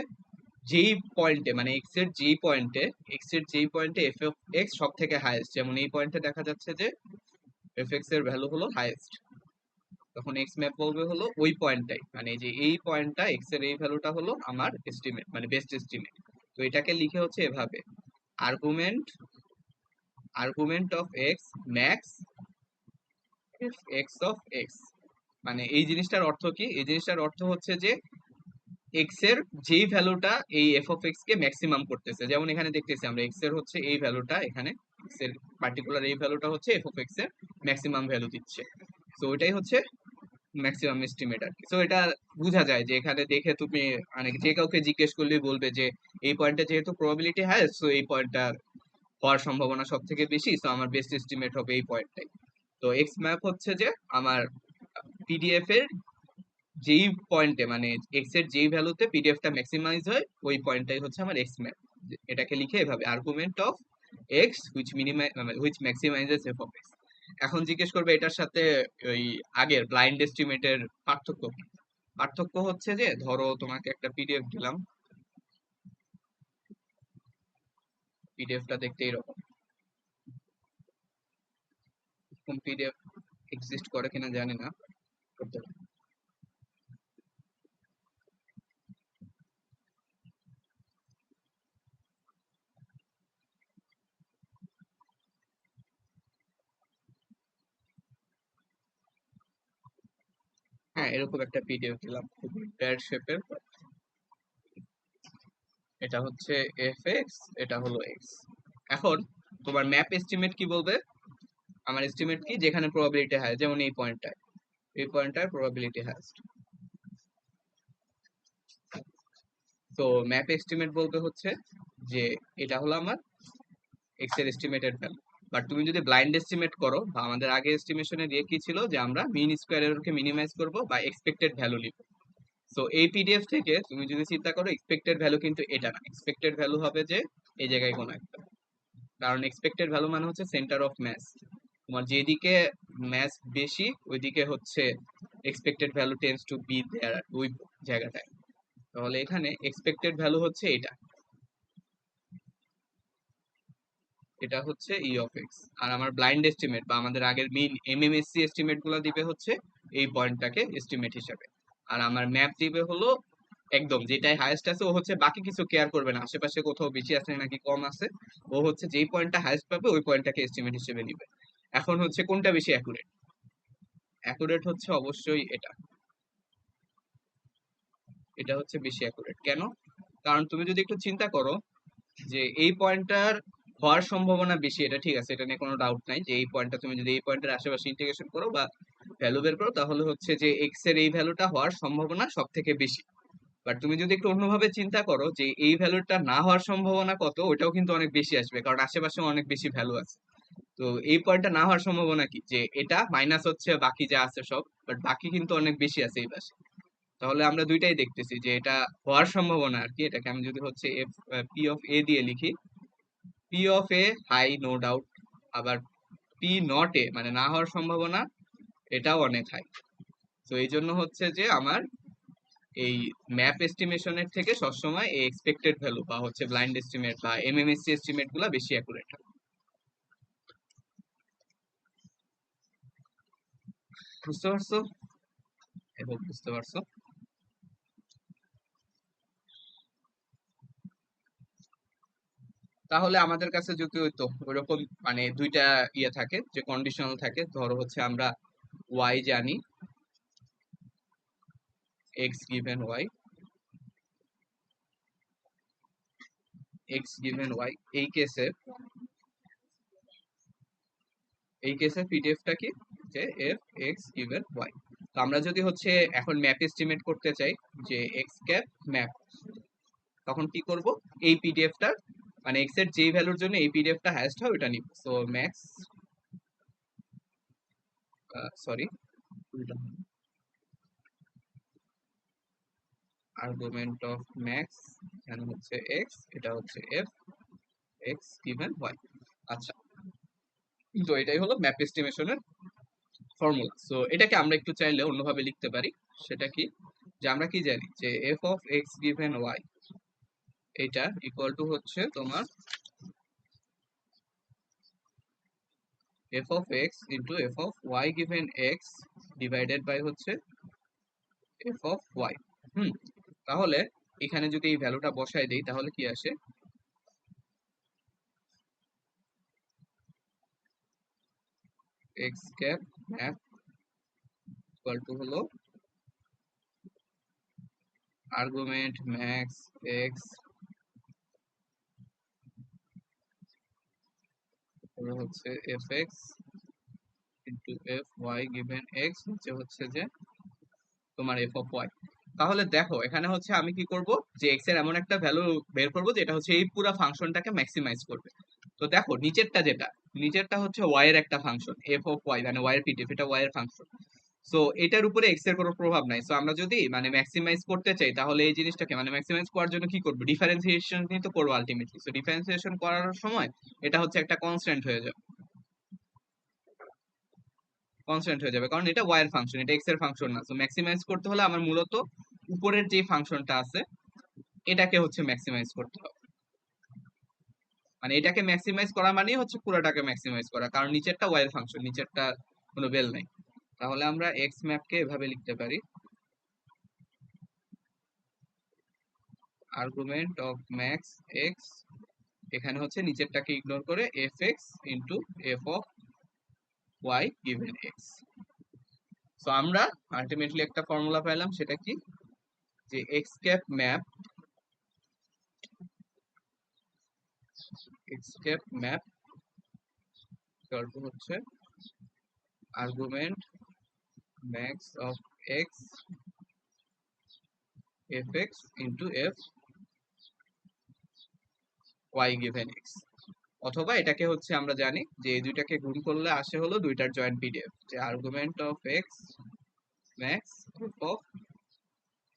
যেই পয়েন্টে মানে এক্স এর যেই পয়েন্টে এফ অফ এক্স সব থেকে হাইয়েস্ট, যেমন এই পয়েন্টে দেখা যাচ্ছে যে এফ এক্স এর ভ্যালু হলো হাইয়েস্ট, তখন এক্স ম্যাপ বলবে হলো ওই পয়েন্টটাই মানে যে এই পয়েন্টটা এক্স এর এই ভ্যালুটা হলো আমার এস্টিমেট মানে বেস্ট এস্টিমেট। তো এটাকে লিখে হচ্ছে এভাবে argument argument of x max x of x. মানে এই জিনিসটার অর্থ কি, এই জিনিসটার অর্থ হচ্ছে যে এক্স এর যেই ভ্যালুটা এই এফ অফ এক্স কে ম্যাক্সিমাম করতেছে, যেমন এখানে দেখতেছি আমরা এক্স এর হচ্ছে এই ভ্যালুটা, এখানে এক্স এর পার্টিকুলার এই ভ্যালুটা হচ্ছে এফ অফ এক্স এর ম্যাক্সিমাম ভ্যালু দিচ্ছে। তো ওইটাই হচ্ছে ম্যাক্সিমাম এস্টিমেট আর কি। সো এটা বোঝা যায় যে এখানে দেখে তুমি মানে যে কাউকে জিজ্ঞেস করলেই বলবে যে এই পয়েন্টটা যেহেতু প্রবাবিলিটি হাইয়েস্ট, সো এই পয়েন্টটা হওয়ার সম্ভাবনা সব থেকে বেশি, সো আমার বেস্ট এস্টিমেট হবে এই পয়েন্টটাই। তো এক্স ম্যাপ হচ্ছে যে আমার পিডিএফ এর যেই পয়েন্টে মানে এক্স এর যেই ভ্যালুতে পিডিএফটা ম্যাক্সিমাইজ হয় ওই পয়েন্টটাই হচ্ছে আমার এক্স ম্যাপ। এটাকে লিখে এভাবে argument of x which maximises f of x. এখন জিজ্ঞেস করবে এটার সাথে ওই আগের ব্লাইন্ড এস্টিমেটের পার্থক্য কি। পার্থক্য হচ্ছে যে ধরো তোমাকে একটা পিডিএফ দিলাম, পিডিএফটা দেখতে এরকম, কোন পিডিএফ এক্সিস্ট করে কিনা জানি না, করতে পারে। হ্যাঁ, এরকম একটা পিডিএফ দিলাম খুবই ব্যাড শেপের, এটা হচ্ছে এফ এক্স, এটা হলো এক্স। এখন তোমার ম্যাপ এস্টিমেট কি বলবে, আমার এস্টিমেট কি যেখানে প্রবাবিলিটি হাই, যেমন এই পয়েন্টটায় প্রবাবিলিটি হাইস্ট। তো ম্যাপ এস্টিমেট বলতে হচ্ছে যে এটা হলো আমার এক্স এর এস্টিমেটেড ভ্যালু। বাট তুমি যদি ব্লাইন্ড এস্টিমেট করো বা আমাদের আগে এস্টিমেশনে দিয়ে কি ছিল যে আমরা মিন স্কোয়ার এররকে মিনিমাইজ করব বা এক্সপেক্টেড ভ্যালু নিব। সো এই পিডিএফ থেকে তুমি যদি চিন্তা করো এক্সপেক্টেড ভ্যালু কিন্তু এটা না, এক্সপেক্টেড ভ্যালু হবে যে এই জায়গায় কোনো একটা, কারণ এক্সপেক্টেড ভ্যালু মানে হচ্ছে সেন্টার অফ ম্যাস, তোমার যেদিকে ম্যাস বেশি ওইদিকে হচ্ছে expected value tends to be there ওই জায়গাটায়। তাহলে এখানে এক্সপেক্টেড ভ্যালু হচ্ছে এটা, এটা হচ্ছে ই অফ এক্স। আর আমার ব্লাইন্ড এস্টিমেট বা আমাদের আগের মিন এমএমএসসি এস্টিমেট গুলো দিবে হচ্ছে এই পয়েন্টটাকে এস্টিমেট হিসাবে। আর আমার ম্যাপ দিবে হলো একদম যেটাই হাইয়েস্ট আছে, ও হচ্ছে বাকি কিছু কেয়ার করবে না আশেপাশে কোথাও বেশি আছে নাকি কম আছে, ও হচ্ছে যেই পয়েন্টটা হাইয়েস্ট পাবে ওই পয়েন্টটাকে এস্টিমেট হিসেবে নিবে। এখন হচ্ছে কোনটা বেশি অ্যাকুরেট, অ্যাকুরেট হচ্ছে অবশ্যই এটা, এটা হচ্ছে বেশি অ্যাকুরেট। কেন, কারণ তুমি যদি একটু চিন্তা করো যে এই পয়েন্টটার হওয়ার সম্ভাবনা বেশি, এটা ঠিক আছে, এটা নিয়ে কোনো ডাউট নাই যে এই পয়েন্টটা তুমি যদি এই পয়েন্টের আশেপাশে ইন্টিগ্রেশন করো বা ভ্যালু বের করো তাহলে হচ্ছে যে এক্স এর এই ভ্যালুটা হওয়ার সম্ভাবনা সব থেকে বেশি। বাট তুমি যদি একটু অন্যভাবে চিন্তা করো যে এই ভ্যালুটা না হওয়ার সম্ভাবনা কত, ওটাও কিন্তু অনেক বেশি আসবে, কারণ আশেপাশে অনেক বেশি ভ্যালু আছে। তো এই পয়েন্টটা না হওয়ার সম্ভাবনা কি, যে এটা মাইনাস হচ্ছে বাকি যা আছে সব, বাট বাকি কিন্তু অনেক বেশি আছে এই পাশে। তাহলে আমরা দুইটাই দেখতেছি যে এটা হওয়ার সম্ভাবনা আর কি, এটাকে আমি যদি হচ্ছে এফ পি অফ এ দিয়ে লিখি, p of a high no doubt, আবার পি নট এ মানে না হওয়ার সম্ভাবনা এটাও অনেক হাই। তো এই জন্য হচ্ছে যে আমার এই ম্যাপ এস্টিমেশনের থেকে সবসময় এই এক্সপেক্টেড ভ্যালু বা হচ্ছে ব্লাইন্ড এস্টিমেট বা এমএমএসসি এস্টিমেট গুলা বেশি অ্যাকুরেট হয়। বুঝতে পারছো? এবং বুঝতে পারছো। তাহলে আমাদের কাছে যদি হইতো ওইরকম মানে দুইটা ইয়ে থাকে যে কন্ডিশনাল থাকে, ধরো হচ্ছে আমরা ওয়াই জানি, x given y, x given y, এই কেসে পিডিএফটা কি, যে এফ এক্স গিভেন ওয়াই। তো আমরা যদি হচ্ছে এখন ম্যাপ এস্টিমেট করতে চাই যে এক্স ক্যাপ ম্যাপ, তখন কি করব, এই পিডিএফটা মানে এক্স এর যেই ভ্যালুর জন্য এই পিডিএফটা হাইয়েস্ট হয় ওটা নিব। So max, sorry, argument of max, এখানে হচ্ছে এক্স, এটা হচ্ছে এফ এক্স গিভেন ওয়াই। আচ্ছা, তো এটাই হলো ম্যাপ এস্টিমেশনের ফর্মুলা। সো এটাকে আমরা একটু চাইলে অন্যভাবে লিখতে পারি। সেটা কি, যে আমরা কি জানি যে F of x given Y এটা ইকুয়াল টু হচ্ছে তোমার f of x into f of Y given x divided by হচ্ছে এফ অফ ওয়াই। হুম, তাহলে এখানে যদি এই ভ্যালুটা বসাই দেই তাহলে কি আসে, x cap MAP equal to হলো আর্গুমেন্ট ম্যাক্স এক্স হচ্ছে f x into f y given x হচ্ছে যে তোমার এফ অফ ওয়াই। তাহলে দেখো এখানে হচ্ছে আমি কি করব, যে এক্স এর এমন একটা ভ্যালু বের করব যেটা হচ্ছে এই পুরো ফাংশনটাকে ম্যাক্সিমাইজ করবে। তো দেখো নিচেরটা যেটা, নিচেরটা হচ্ছে ওয়াই এর একটা ফাংশন এফ অফ ওয়াই, মানে ওয়াই এর পিডিএফ, এটা ওয়াই এর ফাংশন। সো এটার উপরে এক্স এর কোনো প্রভাব নাই। সো আমরা যদি মানে ম্যাক্সিমাইজ করতে চাই তাহলে এই জিনিসটাকে মানে ম্যাক্সিমাইজ করার জন্য কি করব, ডিফারেন্সিয়েশন তো করবো আলটিমেটলি। সো ডিফারেন্সিয়েশন করার সময় এটা হচ্ছে একটা কনস্ট্যান্ট হয়ে যাবে, কনস্ট্যান্ট হয়ে যাবে, কারণ এটা ওয়াই এর ফাংশন, এটা এক্স এর ফাংশন না। সো ম্যাক্সিমাইজ করতে হলে আমার মূলত উপরের যে ফাংশনটা আছে এটাকে হচ্ছে ম্যাক্সিমাইজ করতে হবে। মানে এটাকে ম্যাক্সিমাইজ করা মানে হচ্ছে পুরোটাকে ম্যাক্সিমাইজ করা, কারণ নিচেরটা ওয়াই এর ফাংশন, নিচেরটা কোনো বেল নাই। তাহলে আমরা এক্স ম্যাপকে এভাবে লিখতে পারি, আর্গুমেন্ট অফ ম্যাক্স এক্স, এখানে হচ্ছে নিচেরটাকে ইগনোর করে f x into f of Y given x. So আমরা আলটিমেটলি একটা ফর্মুলা পাইলাম, সেটা কি, যে x cap map, x cap map হচ্ছে argument max of x f x into f y given x. অথবা এটাকে হচ্ছে আমরা জানি যে এই দুইটাকে গুণ করলে আসে হলো দুইটার জয়েন্ট পিডিএফ, যে argument of x max f of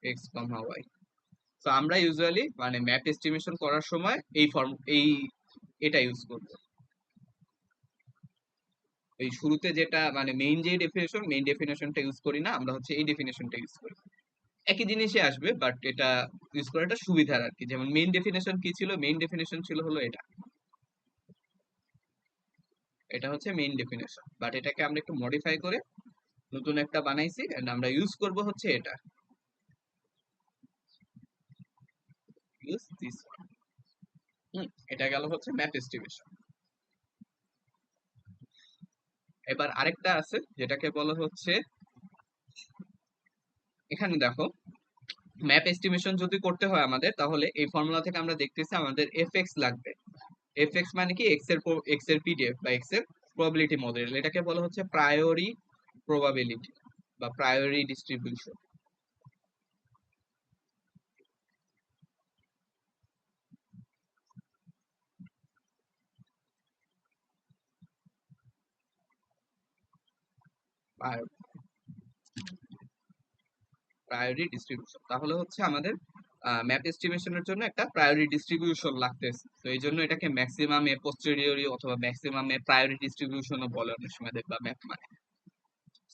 x comma y. তো আমরা ইউজুয়ালি মানে ম্যাপ এস্টিমেশন করার সময় এই এটা ইউজ করব। এই শুরুতে যেটা মানে মেইন যে ডেফিনেশন, মেইন ডেফিনেশনটা ইউজ করি না, আমরা হচ্ছে এই ডেফিনেশনটা ইউজ করি। একই জিনিসই আসবে, বাট এটা ইউজ করাটা সুবিধার আর কি। যেমন মেইন ডেফিনেশন কি ছিল, মেইন ডেফিনেশন ছিল হলো এটা, এটা হচ্ছে মেইন ডেফিনেশন, বাট এটাকে আমরা একটু মডিফাই করে নতুন একটা বানাইছি এন্ড আমরা ইউজ করব হচ্ছে এটা, ইউজ দিস। এটা গেল হচ্ছে ম্যাপ এস্টিমেশন। এবার আরেকটা আছে যেটাকে বলা হচ্ছে, এখানে দেখো ম্যাপ এস্টিমেশন যদি করতে হয় আমাদের, তাহলে এই ফর্মুলা থেকে আমরা দেখতেছি আমাদের এফ এক্স লাগবে, এফ এক্স মানে কি এক্স এর পিডিএফ বা এক্স এর প্রবাবিলিটি মডেল, এটাকে বলা হচ্ছে প্রায়োরি প্রবাবিলিটি বা প্রায়োরি ডিস্ট্রিবিউশন। প্রায়োরি ডিস্ট্রিবিউশন তাহলে হচ্ছে আমাদের ম্যাপ এস্টিমেশনের জন্য একটা প্রায়োরি ডিস্ট্রিবিউশন লাগতেছে, তো এই জন্য এটাকে ম্যাক্সিমাম এ পোস্টেরিয়রি অথবা ম্যাক্সিমাম এ প্রায়োরি ডিস্ট্রিবিউশনও বলে অনেক সময় দেখবা ম্যাপ মানে।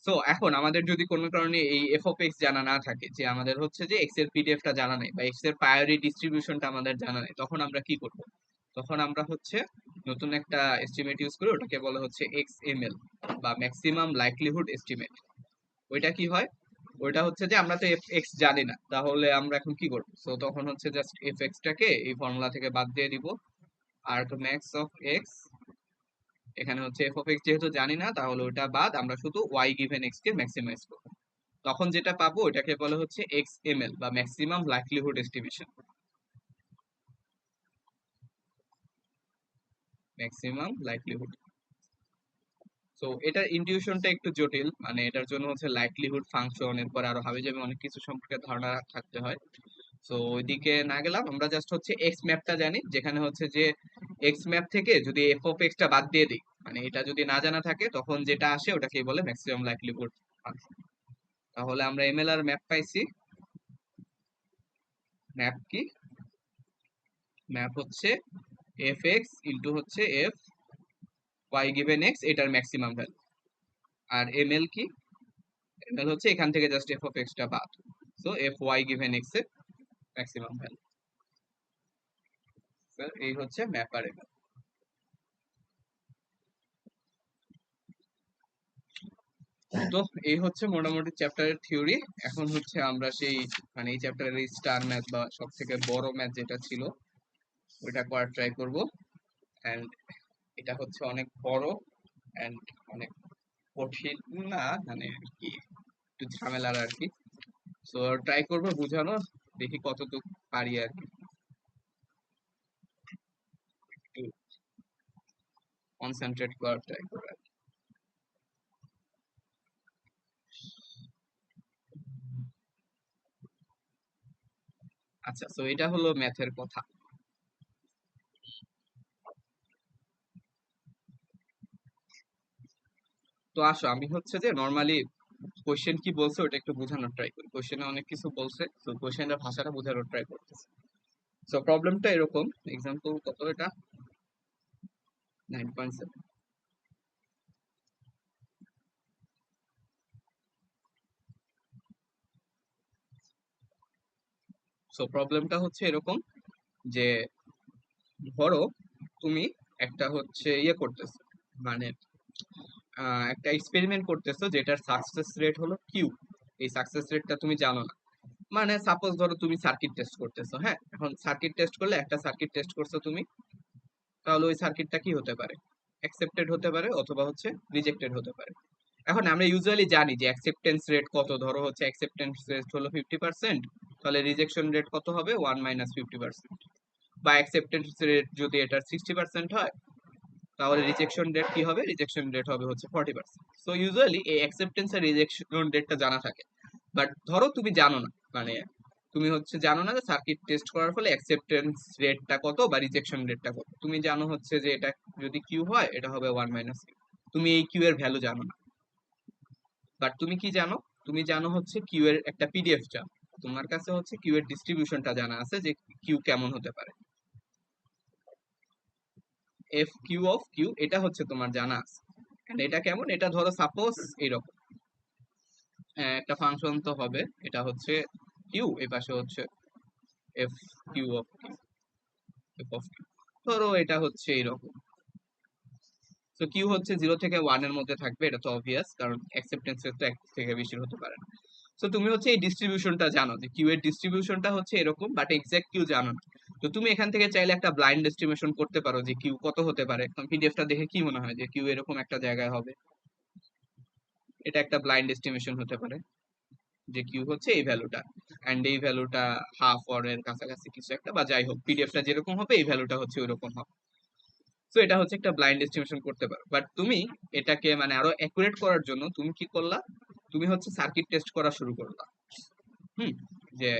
সো এখন আমাদের যদি কোনো কারণে এই এফ অফ এক্স জানা না থাকে, যে আমাদের হচ্ছে যে এক্স এর পিডিএফটা জানা নেই বা এক্স এর প্রায়োরি ডিস্ট্রিবিউশনটা আমাদের জানা নেই, তখন আমরা কি করব? তখন আমরা হচ্ছে নতুন একটা এস্টিমেট ইউজ করি, ওটাকে বলা হচ্ছে এক্স এম এল বা ম্যাক্সিমাম লাইকলিহুড এস্টিমেট। ওইটা কি হয়? ওইটা হচ্ছে যে আমরা তো এফ এক্স জানি না, তাহলে আমরা এখন কি করবো? সো তখন হচ্ছে জাস্ট এফ এক্স টাকে এই ফর্মুলা থেকে বাদ দিয়ে দিব, আর তো ম্যাক্স অফ এক্স, এখানে হচ্ছে এফ অফ এক্স যেহেতু জানি না তাহলে ওটা বাদ, আমরা শুধু ওয়াই গিভেন এক্স কে ম্যাক্সিমাইজ করবো। তখন যেটা পাবো ওটাকে বলা হচ্ছে এক্স এম এল বা maximum likelihood estimation. Maximum likelihood. তো এটার ইনটিউশনটা একটু জটিল, মানে এটার জন্য হচ্ছে লাইকলিহুড ফাংশন, এরপর আরো হাবিজাবি অনেক কিছু সম্পর্কে ধারণা থাকতে হয়। তো ওইদিকে না গেলাম, আমরা জাস্ট হচ্ছে এক্স ম্যাপটা জানি, যেখানে হচ্ছে যে এক্স ম্যাপ থেকে যদি এফ অফ এক্সটা বাদ দিয়ে দিই, মানে এটা যদি না জানা থাকে তখন যেটা আসে ওটাকে বলে ম্যাক্সিমাম লাইকলিহুড ফাংশন। তাহলে আমরা এমএল আর ম্যাপ পাইছি। ম্যাপ কি? ম্যাপ হচ্ছে এফ এক্স ইন্টু হচ্ছে এফ ওয়াই গিভেন এক্স, এটার ম্যাক্সিমাম ভ্যালু। আর এমএল কি? এমএল হচ্ছে এখান থেকে জাস্ট এফ অফ এক্সটা বাদ, so f y given x এর ম্যাক্সিমাম ভ্যালু। এই হচ্ছে ম্যাপ আর এমএল। তো এই হচ্ছে মোটামুটি চ্যাপ্টারের থিওরি। এখন হচ্ছে আমরা সেই মানে এই চ্যাপ্টারের স্টার ম্যাথ বা সব থেকে বড় ম্যাথ যেটা ছিল ওইটা করার ট্রাই করব। এন্ড এটা হচ্ছে অনেক বড় এন্ড অনেক কঠিন, না মানে কি একটু ঝামেলার আর কি। সো ট্রাই করবো বুঝানো, দেখি কতটুকু পারি আর কি, একটু কনসেন্ট্রেট করার ট্রাই করবো আর কি। আচ্ছা, সো এটা হলো ম্যাথের কথা। তো আসো আমি হচ্ছে যে নর্মালি কোশ্চেন কি বলছে ওটা একটু বোঝানোর ট্রাই করি। কোশ্চেনে অনেক কিছু বলছে, তো কোশ্চেনের ভাষাটা বোঝানোর ট্রাই করতেছি। সো প্রবলেমটা এরকম, এক্সাম্পল কত এটা, 9.7। সো প্রবলেমটা হচ্ছে এরকম যে ধরো তুমি একটা হচ্ছে ইয়ে করতেছো, মানে একটা এক্সপেরিমেন্ট করতেছো যেটার সাকসেস রেট হলো কিউ। এই সাকসেস রেটটা তুমি জানো না। মানে সাপোজ ধরো তুমি সার্কিট টেস্ট করতেছো, হ্যাঁ, এখন সার্কিট টেস্ট করলে একটা সার্কিট টেস্ট করছো তুমি, তাহলে ওই সার্কিটটা কি হতে পারে? অ্যাকসেপ্টেড হতে পারে অথবা হচ্ছে রিজেক্টেড হতে পারে। এখন আমরা ইউজুয়ালি জানি যে অ্যাকসেপ্টেন্স রেট কত, ধরো হচ্ছে অ্যাকসেপ্টেন্স রেট হলো 50%, তাহলে রিজেকশন রেট কত হবে? 1 - 50%। বা অ্যাকসেপ্টেন্স রেট যদি এটা 60% হয়, তাহলে রিজেকশন রেট কি হবে? রিজেকশন রেট হবে হচ্ছে 40%। সো ইউজুয়ালি এই অ্যাকসেপ্টেন্স আর রিজেকশন রেটটা জানা থাকে। বাট ধরো তুমি জানো না, মানে তুমি হচ্ছে জানো না যে সার্কিট টেস্ট করার ফলে অ্যাকসেপ্টেন্স রেটটা কত বা রিজেকশন রেটটা কত। তুমি জানো হচ্ছে যে এটা যদি কিউ হয় এটা হবে 1 - কিউ। তুমি এই কিউ এর ভ্যালু জানো না, বাট তুমি কি জানো? তুমি জানো হচ্ছে কিউ এর একটা পিডিএফ জানো। তোমার কাছে হচ্ছে কিউ এর ডিস্ট্রিবিউশনটা জানা আছে যে কিউ কেমন হতে পারে। এফ কিউ অফ কিউ এটা হচ্ছে তোমার জানা আছে। And এটা কেমন? এটা ধরো সাপোজ এইরকম একটা ফাংশন তো হবে, এটা হচ্ছে কিউ, এই পাশে হচ্ছে f q of q, f of q. ধরো এটা হচ্ছে এইরকম। তো কিউ হচ্ছে 0 থেকে 1 এর মধ্যে থাকবে, এটা তো অবভিয়াস, কারণ অ্যাকসেপ্টেন্স রেট তো 1 থেকে বেশি হতে পারে না। তো তুমি হচ্ছে এই ডিস্ট্রিবিউশনটা জানো যে কিউ এর ডিস্ট্রিবিউশনটা হচ্ছে এরকম, বাট এক্সাক্ট কিউ জানো না। তো তুমি এখান থেকে চাইলে একটা ব্লাইন্ড এস্টিমেশন করতে পারো যে কিউ কত হতে পারে। পিডিএফটা দেখে কি মনে হয় যে কিউ এরকম একটা জায়গায় হবে? এটা একটা ব্লাইন্ড এস্টিমেশন হতে পারে যে কিউ হচ্ছে এই ভ্যালুটা, এন্ড এই ভ্যালুটা হাফ অর এর কাছাকাছি কিছু একটা, বা যাই হোক পিডিএফটা যেরকম হবে এই ভ্যালুটা হচ্ছে ওইরকম হবে। সো এটা হচ্ছে একটা ব্লাইন্ড এস্টিমেশন করতে পারো, বাট তুমি এটাকে মানে আরো অ্যাকুরেট করার জন্য তুমি কি করলা, তুমি হচ্ছে সার্কিট টেস্ট করা শুরু করলা। হুম, যে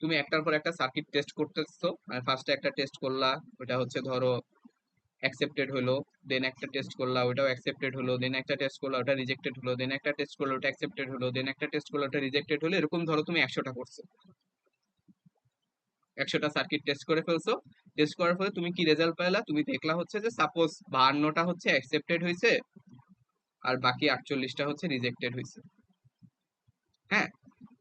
তুমি একটার পর একটা সার্কিট টেস্ট করতেছো, মানে ফার্স্টে একটা টেস্ট করলা, ওটা হচ্ছে ধরো অ্যাকসেপ্টেড হলো, দেন একটা টেস্ট করলা ওটাও অ্যাকসেপ্টেড হলো, দেন একটা টেস্ট করলা ওটা রিজেক্টেড হলো, দেন একটা টেস্ট করলো ওটা অ্যাকসেপ্টেড হলো, দেন একটা টেস্ট করলো ওটা রিজেক্টেড হলো, এরকম ধরো তুমি 100টা করছো, 100টা সার্কিট টেস্ট করে ফেলছো। টেস্ট করার পরে তুমি কি রেজাল্ট পাইলা, তুমি দেখলা হচ্ছে যে সাপোজ 52টা হচ্ছে অ্যাকসেপ্টেড হয়েছে আর বাকি 48টা হচ্ছে রিজেক্টেড হয়েছে। হ্যাঁ,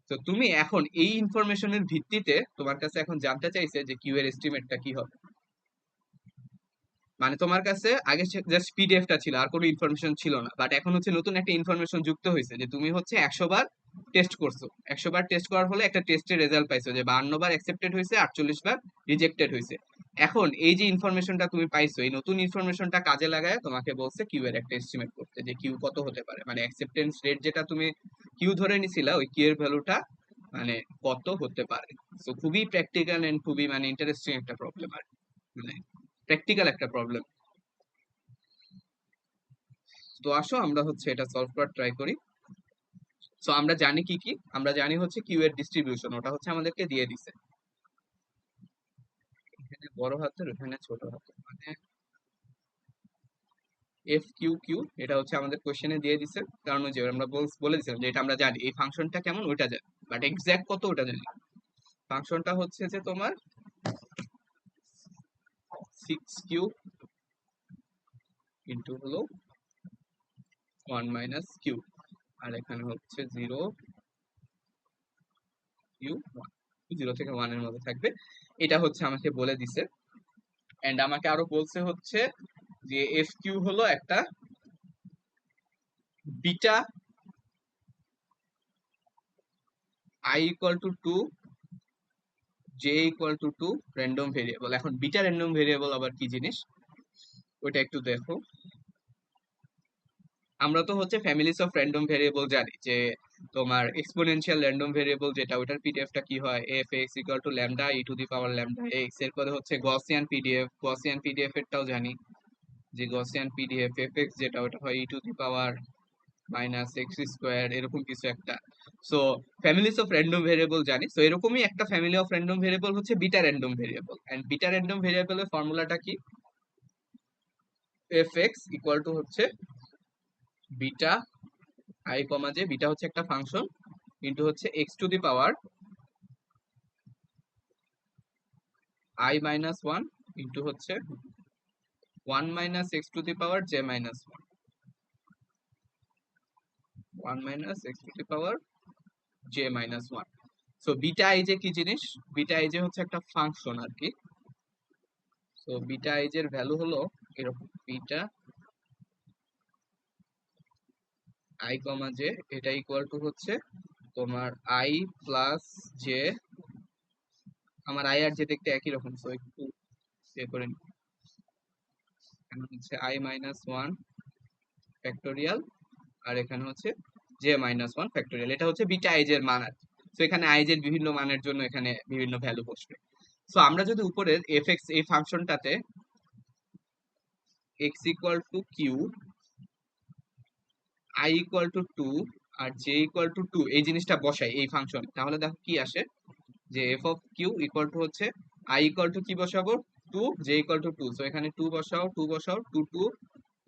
তো তুমি এখন এই ইনফরমেশনের ভিত্তিতে তোমার কাছে এখন জানতে চাইছে যে কিউ এর এস্টিমেটটা কি হবে। মানে তোমার কাছে আগে জাস্ট পিডিএফটা ছিল, আর কোনো ইনফরমেশন ছিল না, বাট এখন হচ্ছে নতুন একটা ইনফরমেশন যুক্ত হয়েছে যে তুমি হচ্ছে 100 বার টেস্ট করছো, 100 বার টেস্ট করার ফলে একটা টেস্টের রেজাল্ট পাইছো যে 52 বার অ্যাকসেপ্টেড হয়েছে, 48 বার রিজেক্টেড হয়েছে। এখন এই যে ইনফরমেশনটা তুমি পাইছো, এই নতুন ইনফরমেশনটা কাজে লাগায় তোমাকে বলছে কিউ এর একটা এস্টিমেট করতে, যে কিউ কত হতে পারে, মানে অ্যাকসেপ্টেন্স রেট যেটা তুমি কিউ ধরে নিছিলা ওই কিউ এর ভ্যালুটা মানে কত হতে পারে। তো খুবই প্র্যাকটিক্যাল এন্ড খুবই মানে ইন্টারেস্টিং একটা প্রবলেম, আর মানে প্র্যাকটিক্যাল একটা প্রবলেম। তো আসো আমরা হচ্ছে এটা সলভ করার ট্রাই করি। সো আমরা জানি কি কি, আমরা জানি হচ্ছে কিউ এর ডিস্ট্রিবিউশন, ওটা হচ্ছে আমাদেরকে দিয়ে দিছে, এখানে বড় হাতের এখানে ছোট হাতের, মানে এফ কিউ কিউ, এটা হচ্ছে আমাদের কোশ্চেনে দিয়ে দিছে, কারণ ওই যে আমরা বলে দিছিলাম যে এটা আমরা জানি এই ফাংশনটা কেমন ওইটা জানি, বাট এক্সাক্ট কত ওটা জানি না। ফাংশনটা হচ্ছে যে তোমার 6 কিউ ইন্টু হলো 1 - কিউ, আর এখানে হচ্ছে 0 কিউ 1, 0 থেকে 1 এর মধ্যে থাকবে। এটা হচ্ছে আমাকে বলে দিছে, এন্ড আমাকে আরো বলছে হচ্ছে যে এফ কিউ হলো একটা beta i = 2, j = 2 random variable. এখন বিটা র্যান্ডম ভেরিয়েবল আবার কি জিনিস ওইটা একটু দেখো। আমরা তো হচ্ছে ফ্যামিলিস অফ র্যান্ডম ভেরিয়েবল জানি, যে তোমার এক্সপোনেনশিয়াল র্যান্ডম ভেরিয়েবল যেটা ওটার পিডিএফটা কি হয়, F x equal two lambda e to the power lambda x. এরপরে হচ্ছে গসিয়ান পিডিএফ, গসিয়ান পিডিএফ এরটাও জানি, যে গসিয়ান পিডিএফ এফ এক্স যেটা ওটা হয় ই টু দি পাওয়ার -x², এরকম কিছু একটা। So families of random variable জানি, সো এরকমই একটা ফ্যামিলি অফ র্যান্ডম ভেরিয়েবল হচ্ছে beta random variable, and beta random ভেরিয়েবলের ফর্মুলাটা কি, এফ এক্স ইকুয়াল টু হচ্ছে beta i comma j, beta হচ্ছে একটা ফাংশন, ইন্টু হচ্ছে x to the power i-1 into হচ্ছে 1 - x to the power j-1, 1 - x to the power j-1। So beta i j কি জিনিস, beta i J হচ্ছে একটা function আর কি। So beta I এর ভ্যালু হলো এরকম, বিটা আই কমা জে, এটা ইকুয়াল টু হচ্ছে তোমার আই প্লাস জে, আমার আই আর জে দেখতে একই রকম, সো একটু ইয়ে করে নিই। এখানে হচ্ছে i-1 ফ্যাক্টোরিয়াল, আর এখানে হচ্ছে j-1 ফ্যাক্টোরিয়াল, এটা হচ্ছে বিটা আই এর মান আর। তো এখানে আই এর বিভিন্ন মানের জন্য এখানে বিভিন্ন ভ্যালু বসবে। সো আমরা যদি উপরের এফ এক্স এই ফাংশনটাতে x equal to q, i equal to 2 আর জে ইকুয়াল টু 2 এই জিনিসটা বসাই এই ফাংশনে, তাহলে দেখো কি আসে, যে F of q equal to হচ্ছে আই ইকুয়াল টু কি বসাবো 2, জে ইকুয়াল টু 2, সো এখানে 2 বসাও, 2 বসাও, 2 2,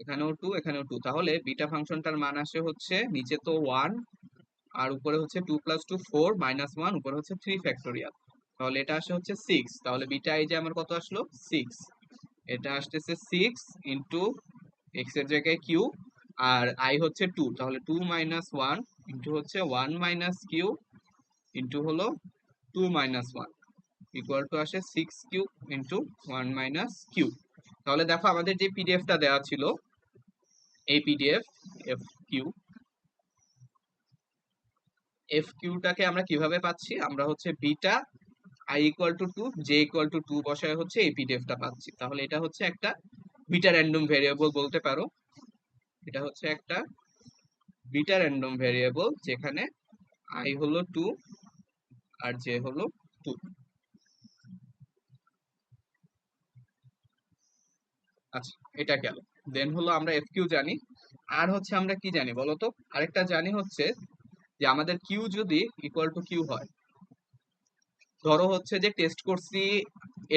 এখানেও 2 এখানেও 2, তাহলে বিটা ফাংশনটার মান আসে হচ্ছে নিচে তো 1 আর উপরে হচ্ছে 2 + 2 4 -1, উপরে হচ্ছে 3 ফ্যাক্টোরিয়াল, তাহলে এটা আসে হচ্ছে 6। তাহলে বিটা এই যে আমার কত আসলো 6, এটা আসতেছে 6 ইন্টু এক্স এর জায়গায় কিউ, আর আই হচ্ছে 2, তাহলে 2 - 1 ইন্টু হচ্ছে 1 - কিউ ইন্টু হলো 2 - 1 ইকুয়াল টু আসে 6 কিউ ইন্টু 1 - কিউ। তাহলে দেখো আমাদের যে পিডিএফটা দেওয়া ছিল এই পিডিএফ এফ কিউ, এফ কিউটাকে আমরা কিভাবে পাচ্ছি, আমরা হচ্ছে beta I equal to 2, J equal to 2 বসায় হচ্ছে এই পিডিএফটা পাচ্ছি। তাহলে এটা হচ্ছে একটা বিটা র্যান্ডম ভেরিয়েবল বলতে পারো, এটা হচ্ছে একটা বিটা র্যান্ডম ভেরিয়েবল যেখানে আই হলো 2 আর জে হলো 2। আচ্ছা, এটা গেল। দেন হলো আমরা এফ কিউ জানি। আর হচ্ছে আমরা কি জানি বলো তো? আরেকটা জানি হচ্ছে যে আমাদের কিউ যদি ইকুয়াল টু কিউ হয়, ধরো হচ্ছে যে টেস্ট করছি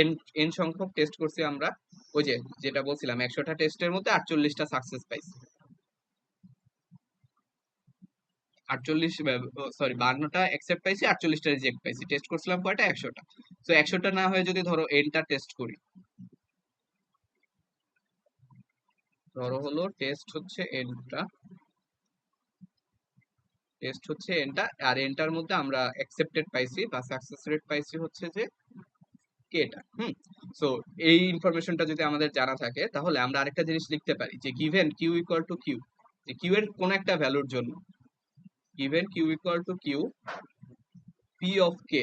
এন এন সংখ্যক টেস্ট করছি আমরা, ওই যে যেটা বলছিলাম 100টা টেস্টের মধ্যে 48টা সাকসেস পাইছি, 48 সরি 52টা অ্যাকসেপ্ট পাইছি, 48টা রিজেক্ট পাইছি। টেস্ট করছিলাম কয়টা? 100টা। তো 100টা না হয়ে যদি ধরো এনটা টেস্ট করি, ধরো হলো টেস্ট হচ্ছে এনটা, আর এনটার মধ্যে আমরা অ্যাকসেপ্টেড পাইছি বা সাকসেস রেট পাইছি হচ্ছে যে কেটা। সো এই ইনফরমেশনটা যদি আমাদের জানা থাকে, তাহলে আমরা আরেকটা জিনিস লিখতে পারি যে given q equal to q, যে কিউ এর কোন একটা ভ্যালুর জন্য, given q equal to q p of k,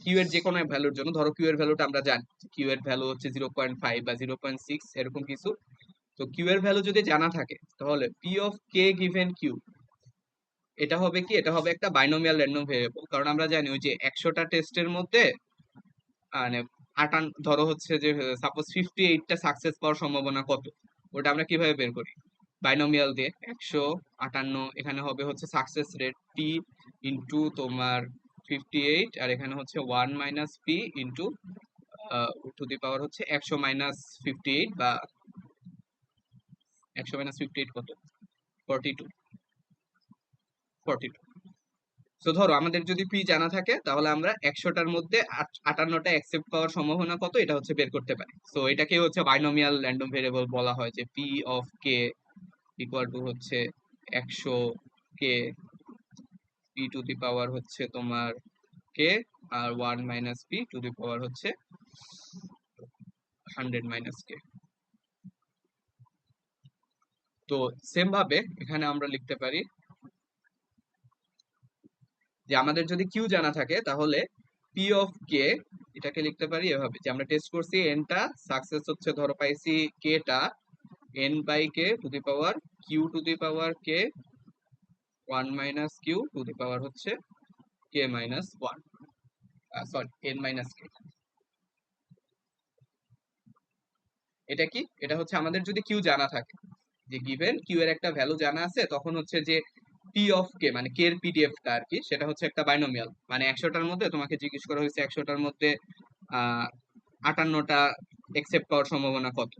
q এর যে কোনো ভ্যালুর জন্য, ধরো কিউ এর ভ্যালুটা আমরা জানি, কিউ এর ভ্যালু হচ্ছে 0.5 বা 0.6 এরকম কিছু। তো কিউ এর ভ্যালু যদি জানা থাকে, তাহলে p of k given q, এটা হবে কি, এটা হবে একটা বাইনোমিয়াল র্যান্ডম ভেরিয়েবল। কারণ আমরা জানি ওই যে 100টা টেস্টের মধ্যে মানে ধরো হচ্ছে যে সাপোজ 58টা সাকসেস পাওয়ার সম্ভাবনা কত, ওটা আমরা কিভাবে বের করি? বাইনোমিয়াল দিয়ে 158, এখানে হবে হচ্ছে সাকসেস রেট টি ইন্টু তোমার 58, আর এখানে হচ্ছে 1 - P into two the power হচ্ছে 100 - 58, বা 100 - 58 কত? 42, 42। তো ধরো আমাদের যদি পি জানা থাকে, তাহলে আমরা 100টার মধ্যে 58টা অ্যাকসেপ্ট পাওয়ার সম্ভাবনা কত, এটা হচ্ছে বের করতে পারি। তো এটাকে হচ্ছে বাইনোমিয়াল র্যান্ডম ভেরিয়েবল বলা হয়, যে p of K equal to হচ্ছে 100 কে, পি টু দি পাওয়ার হচ্ছে তোমার কে, আর 1 - পি টু দি পাওয়ার হচ্ছে 100 - কে। তো সেম ভাবে এখানে আমরা লিখতে পারি যে আমাদের যদি কিউ জানা থাকে, তাহলে পি অফ কে, এটাকে লিখতে পারি এভাবে যে আমরা টেস্ট করছি এনটা, সাকসেস হচ্ছে ধরো পাইছি কেটা, n by k to the power q to the power k 1 - q to the power হচ্ছে কে-1, সরি n-কে। এটা কি, এটা হচ্ছে আমাদের যদি কিউ জানা থাকে, যে গিভেন কিউ এর একটা ভ্যালু জানা আছে, তখন হচ্ছে যে পি অফ কে মানে কে এর পিডিএফটা আর কি, সেটা হচ্ছে একটা বাইনোমিয়াল। মানে 100টার মধ্যে তোমাকে জিজ্ঞেস করা হয়েছে 100টার মধ্যে আহ 58টা একসেপ্ট পাওয়ার সম্ভাবনা কত,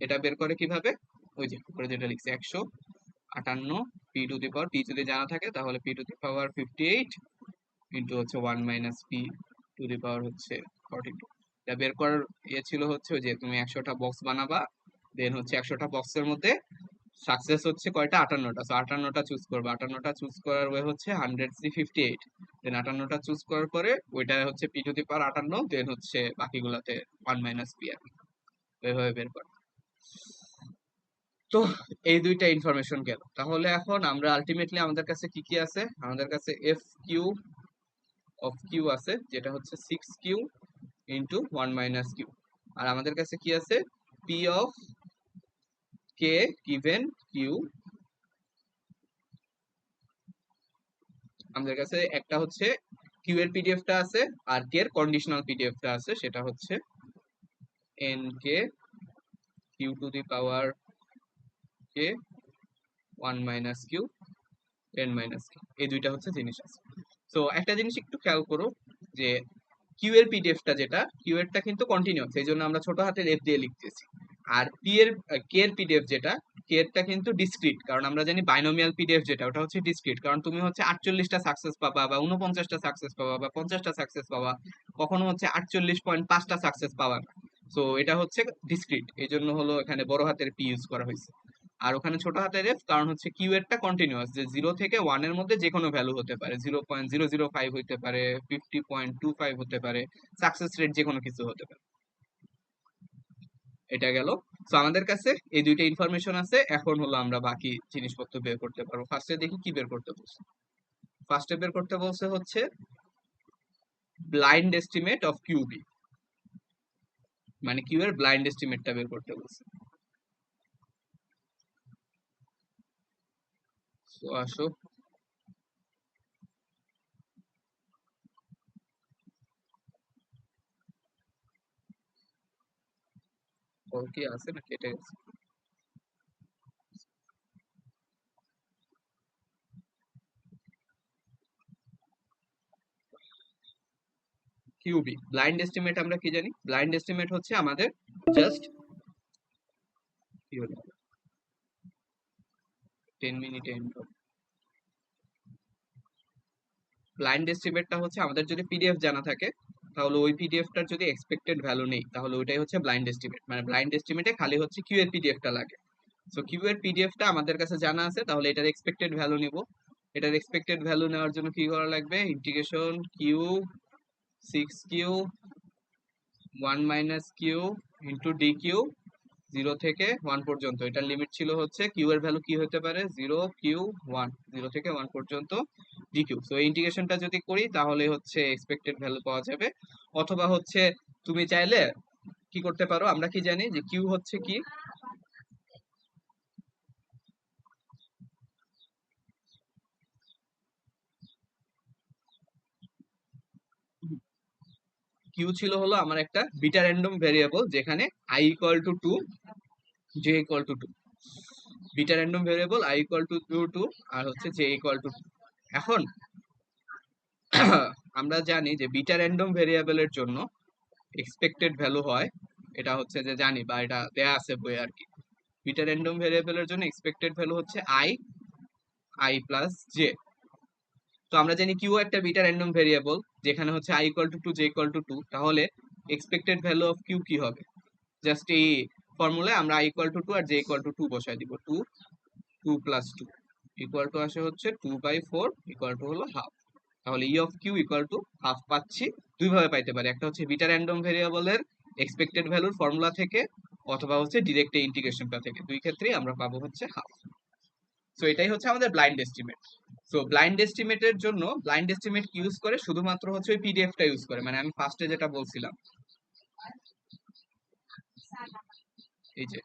এটা বের করে কিভাবে? ওই যে উপরে যেটা লিখছে 158 P two the power, P যদি জানা থাকে তাহলে P two the power 58 into হচ্ছে 1 - পি টু দি পাওয়ার হচ্ছে 42। এটা বের করার ইয়ে ছিল হচ্ছে ওই যে তুমি 100টা বক্স বানাবা, দেন হচ্ছে 100টা বক্সের মধ্যে সাকসেস হচ্ছে কয়টা? 58টা। সো 58টা চুজ করবে, 58টা চুজ করার ওয়ে হচ্ছে 100C58, দেন 58টা চুজ করার পরে ওইটা হচ্ছে পি টু দি পাওয়ার 58, দেন হচ্ছে বাকিগুলাতে 1 - পি আর কি, ওইভাবে বের করে। তো এই দুইটা ইনফরমেশন গেল। তাহলে এখন আমরা আলটিমেটলি আমাদের কাছে কি কি আছে? আমাদের কাছে এফ কিউ অফ কিউ আছে, যেটা হচ্ছে 6Q ইন্টু 1 - কিউ। আর আমাদের কাছে কি আছে? P of k given q, আমাদের কাছে একটা হচ্ছে কিউ এর পিডিএফটা আছে, আর কে এর কন্ডিশনাল পিডিএফটা আছে, সেটা হচ্ছে n k q to the power k 1 - q n-কে, এই দুইটা হচ্ছে জিনিস আছে। তো একটা জিনিস একটু খেয়াল করো, যে কিউ এর পিডিএফটা, যেটা কিউ এরটা কিন্তু কন্টিনিউয়াস, এই জন্য আমরা ছোট হাতের এফ দিয়ে লিখতেছি। আর পি এর কে এর পিডিএফ যেটা, কে এরটা কিন্তু ডিসক্রিট, কারণ আমরা জানি বাইনোমিয়াল পিডিএফ যেটা, ওটা হচ্ছে ডিসক্রিট। কারণ তুমি হচ্ছে 48টা সাকসেস পাবা, বা 49টা সাকসেস পাবা, বা 50টা সাকসেস পাবা, কখনো হচ্ছে 48.5টা সাকসেস পাবা না। তো এটা হচ্ছে ডিসক্রিট, এই জন্য হলো এখানে বড় হাতের পি ইউজ করা হয়েছে। আর ওখানে ছোট হাতের এফ, কারণ হচ্ছে কিউ এরটা কন্টিনিউয়াস, যে 0 থেকে 1 এর মধ্যে যে কোনো ভ্যালু হতে পারে, 0.005 হতে পারে, 50.25 হতে পারে, সাকসেস রেট যে কোনো কিছু হতে পারে। এটা গেল। তো আমাদের কাছে এই দুইটা ইনফরমেশন আছে, এখন হলো আমরা বাকি জিনিসপত্র বের করতে পারবো। ফার্স্টে দেখি কি বের করতে বলছে। ফার্স্টে বের করতে বলছে হচ্ছে ব্লাইন্ড এস্টিমেট অফ কিউবি, মানে কিউ এর ব্লাইন্ড এস্টিমেটটা বের করতে বলছে। তো আসো, কল কি আছে না কেটে গেছে? কিউবি ব্লাইন্ড এস্টিমেট আমরা কি জানি? ব্লাইন্ড এস্টিমেট হচ্ছে আমাদের জাস্ট কি হলো 10 মিনিটে এন্ড। ব্লাইন্ড এস্টিমেটটা হচ্ছে আমাদের যদি পিডিএফ জানা থাকে তাহলে ওই পিডিএফটার যদি এক্সপেক্টেড ভ্যালু নেই তাহলে ওইটাই হচ্ছে ব্লাইন্ড এস্টিমেট। মানে ব্লাইন্ড এস্টিমেটে খালি হচ্ছে কিউ এর পিডিএফটা লাগে। সো কিউ এর পিডিএফটা আমাদের কাছে জানা আছে, তাহলে এটার এক্সপেক্টেড ভ্যালু নিব। এটার এক্সপেক্টেড ভ্যালু নেওয়ার জন্য কি করা লাগবে? Integration q 6 q 1 - q into d q 0 থেকে 1 পর্যন্ত। এটার লিমিট ছিল হচ্ছে কিউ এর ভ্যালু কি হতে পারে 0 কিউ 1, 0 থেকে 1 পর্যন্ত ডি কিউ। তো এই ইন্টিগ্রেশনটা যদি করি তাহলে হচ্ছে এক্সপেক্টেড ভ্যালু পাওয়া যাবে। অথবা হচ্ছে তুমি চাইলে কি করতে পারো, আমরা কি জানি যে কিউ হচ্ছে কি, কিউ ছিল হলো আমার একটা বিটা র্যান্ডম ভেরিয়েবল যেখানে I equal to 2, J equal to 2। Beta random variable I equal to 2 আর হচ্ছে জে ইকুয়াল টু 2। এখন আমরা জানি যে বিটা র্যান্ডম ভেরিয়েবলের জন্য এক্সপেক্টেড ভ্যালু হয়, এটা হচ্ছে যে জানি বা এটা দেয়া আছে বই আর কি। বিটা র্যান্ডম ভেরিয়েবলের জন্য এক্সপেক্টেড ভ্যালু হচ্ছে আই প্লাস জে। তো আমরা জানি কিউ একটা বিটা র্যান্ডম ভেরিয়েবল যেখানে হচ্ছে i equal to 2, J equal to 2। তাহলে এক্সপেক্টেড ভ্যালু অফ কিউ কি হবে? জাস্ট এই ফর্মুলায় আমরা আই ইকুয়াল টু 2 আর জে ইকুয়াল টু 2 বসাই দিব। 2 প্লাস 2 ইকুয়াল টু আসে হচ্ছে 2/4 ইকুয়াল টু হলো হাফ। তাহলে e of q equal to half পাচ্ছি। দুই ভাবে পাইতে পারি, একটা হচ্ছে বিটা র্যান্ডম ভেরিয়েবলের এক্সপেক্টেড ভ্যালুর ফর্মুলা থেকে, অথবা হচ্ছে ডিরেক্ট ইন্টিগ্রেশনটা থেকে। দুই ক্ষেত্রেই আমরা পাবো হচ্ছে হাফ। সো এটাই হচ্ছে আমাদের ব্লাইন্ড এস্টিমেট। সো ব্লাইন্ড এস্টিমেটের জন্য ব্লাইন্ড এস্টিমেট ইউজ করে শুধুমাত্র হচ্ছে ওই পিডিএফটা ইউজ করে, মানে আমি ফার্স্টে যেটা বলছিলাম এই যে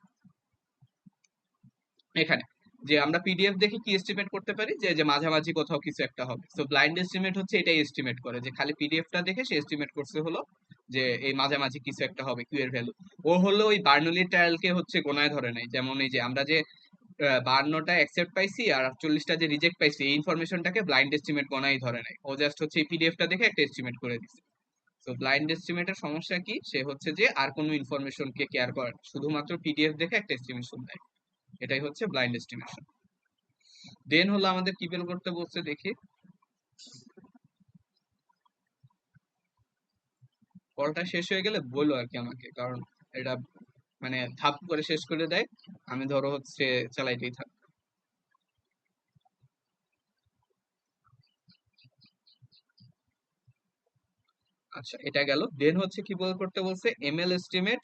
এখানে, যে আমরা পিডিএফ দেখে কি এস্টিমেট করতে পারি যে যে মাঝামাঝি কোথাও কিছু একটা হবে। সো ব্লাইন্ড এস্টিমেট হচ্ছে এটাই এস্টিমেট করে, যে খালি পিডিএফটা দেখে সে এস্টিমেট করছে হলো যে এই মাঝামাঝি কিছু একটা হবে কিউ এর ভ্যালু। ও হলো ওই বার্নলি ট্রায়ালকে হচ্ছে গোনায় ধরে নাই। যেমন এই যে আমরা যে 52টা অ্যাকসেপ্ট পাইছি আর 48টা যে রিজেক্ট পাইছি, এই ইনফরমেশনটাকে ব্লাইন্ড এস্টিমেট গোনাই ধরে নাই। ও জাস্ট হচ্ছে এই পিডিএফটা দেখে একটা এস্টিমেট করে দিছে। তো ব্লাইন্ড এস্টিমেটের সমস্যা কি? সে হচ্ছে যে আর কোনো ইনফরমেশনকে কেয়ার করে না, শুধুমাত্র পিডিএফ দেখে একটা এস্টিমেশন দেয়। এটাই হচ্ছে ব্লাইন্ড এস্টিমেশন। দেন হলো আমাদের কি বের করতে বলছে দেখি। পড়াটা শেষ হয়ে গেলে বললো আর কি আমাকে, কারণ এটা মানে ধাপ করে শেষ করে দেয়, আমি ধরো হচ্ছে চালাইতেই থাক। আচ্ছা এটা গেল। দেন হচ্ছে কি বের করতে বলছে? এমএল এস্টিমেট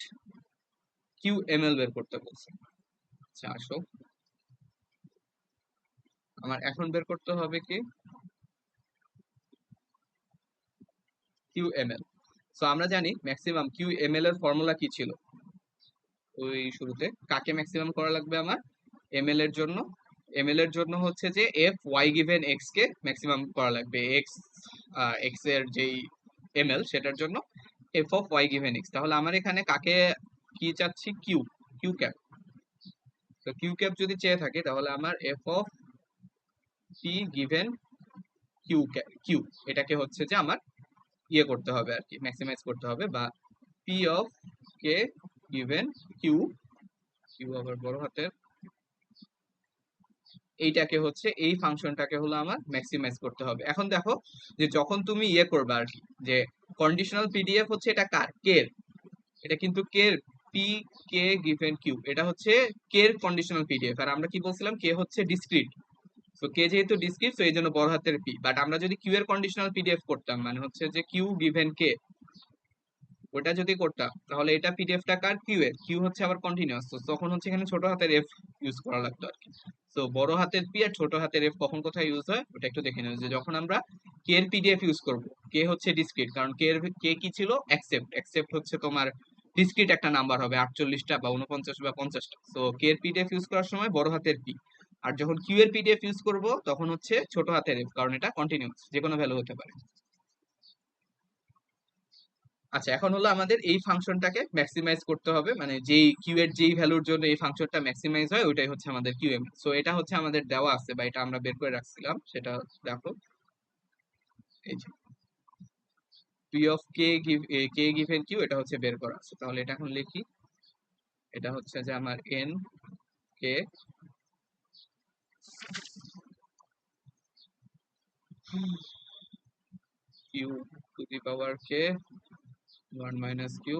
কিউ এমএল বের করতে বলছে। আচ্ছা আসো, আমার এখন বের করতে হবে কি কিউ এমএল। সো আমরা জানি ম্যাক্সিমাম কিউ এমএল এর ফর্মুলা কি ছিল ওই শুরুতে। কাকে ম্যাক্সিমাম করা লাগবে আমার? এমএল এর জন্য। এমএল এর জন্য হচ্ছে যে এফ ওয়াই গিভেন এক্স কে ম্যাক্সিমাম করা লাগবে। এক্স এক্স এর যেই এমএল সেটার জন্য F of Y given x. তাহলে আমার এখানে কাকে কি চাচ্ছি? Q, q cap. তো কিউ ক্যাপ যদি চেয়ে থাকে তাহলে আমার f of p given q q, এটাকে হচ্ছে যে আমার ইয়ে করতে হবে আর কি, ম্যাক্সিমাইজ করতে হবে। বা p of k given q, q আবার বড় হাতের, এইটাকে হচ্ছে এই ফাংশনটাকে হলো আমার ম্যাক্সিমাইজ করতে হবে। এখন দেখো যে যখন তুমি ইয়ে করবে আর কি, যে কন্ডিশনাল পিডিএফ হচ্ছে এটা কার? কে এর। এটা কিন্তু কে এর, পি কে গিভেন কিউ, এটা হচ্ছে কে এর কন্ডিশনাল পিডিএফ। আর আমরা কি বলছিলাম? কে হচ্ছে ডিসক্রিট। তো কে যেহেতু ডিসক্রিট তো এই জন্য বড় হাতের পি। বাট আমরা যদি কিউ এর কন্ডিশনাল পিডিএফ করতাম, মানে হচ্ছে যে কিউ গিভেন কে, ওটা যদি করতাম তাহলে এটা পিডিএফটা কার? কিউ এর। কিউ হচ্ছে আবার কন্টিনিউয়াস, তো তখন হচ্ছে এখানে ছোট হাতের এফ ইউজ করা লাগতো আর কি। তো বড় হাতের পি আর ছোট হাতের এফ কখন কোথায় ইউজ হয় ওটা একটু দেখে নেব। যে যখন আমরা কে এর পিডিএফ ইউজ করব, কে হচ্ছে ডিসক্রিট, কারণ কে এর কে কি ছিল? অ্যাকসেপ্ট। অ্যাকসেপ্ট হচ্ছে তোমার ডিসক্রিট একটা নাম্বার হবে 48টা বা 49 বা 50টা। তো কে এর পিডিএফ ইউজ করার সময় বড় হাতের পি। আর যখন কিউ এর পিডিএফ ইউজ করব তখন হচ্ছে ছোট হাতের এফ, কারণ এটা কন্টিনিউয়াস, যে কোনো ভ্যালু হতে পারে। আচ্ছা, এখন হলো আমাদের এই ফাংশনটাকে ম্যাক্সিমাইজ করতে হবে, মানে যেই কিউ এর যেই ভ্যালুর জন্য এই ফাংশনটা ম্যাক্সিমাইজ হয় ওইটাই হচ্ছে আমাদের কিউএমএল। সো এটা হচ্ছে আমাদের দেওয়া আছে বা এটা আমরা বের করে রাখছিলাম, সেটা দেখো এই যে p of k k given q, এটা হচ্ছে বের করা আছে। তাহলে এটা এখন লিখি, এটা হচ্ছে যে আমার n k q to the power k 1 - q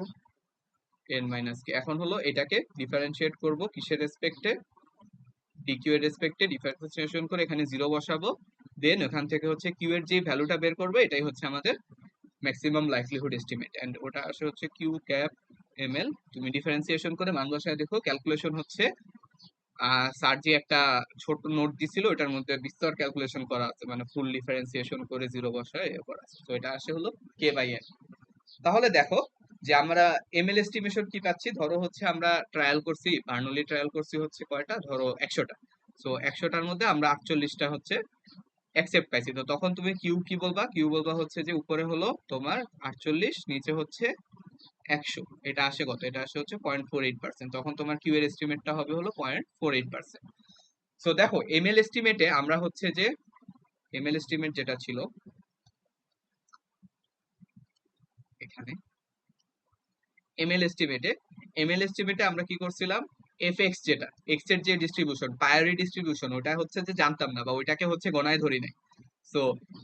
n - k. এখন হলো এটাকে ডিফারেন্সিয়েট করব কিসের রেসপেক্টে, ডিকিউ এর রেসপেক্টে ডিফারেন্সিয়েশন করে এখানে জিরো বসাবো। দেন ওখান থেকে হচ্ছে কিউ এর যে ভ্যালুটা বের করবে এটাই হচ্ছে আমাদের ম্যাক্সিমাম লাইকলিহুড এস্টিমেট, এন্ড ওটা আসে হচ্ছে কিউ ক্যাপ এম এল। তুমি ডিফারেন্সিয়েশন করে মান বসায় দেখো, ক্যালকুলেশন হচ্ছে স্যার যে একটা ছোট নোট দিছিল ওটার মধ্যে বিস্তর ক্যালকুলেশন করা আছে, মানে ফুল ডিফারেন্সিয়েশন করে জিরো বসায় এ করা আছে। তো এটা আসে হলো কে বাই এন। তাহলে দেখো যে আমরা এমএল এস্টিমেশন কি পাচ্ছি, ধরো হচ্ছে আমরা ট্রায়াল করছি, বার্নলি ট্রায়াল করছি হচ্ছে কয়টা, ধরো 100টা। সো 100টার মধ্যে আমরা 48টা হচ্ছে অ্যাকসেপ্ট পাইছি। তো তখন তুমি কিউ কি বলবা, কিউ বলবা হচ্ছে যে উপরে হলো তোমার 48, নিচে হচ্ছে 100। এটা আসে কত, এটা আসে হচ্ছে 0.48%। তখন তোমার কিউ এর এস্টিমেটটা হবে হলো 0.48%। সো দেখো এমএল এস্টিমেটে আমরা হচ্ছে যে এমএল এস্টিমেট যেটা ছিল এখানে, এমএল এস্টিমেটে আমরা কি করছিলাম, এফ এক্স যেটা এক্স এর যে ডিস্ট্রিবিউশন পায়োরি ডিস্ট্রিবিউশন ওটা হচ্ছে যে জানতাম না বা ওইটাকে হচ্ছে গণায় ধরি নাই। সো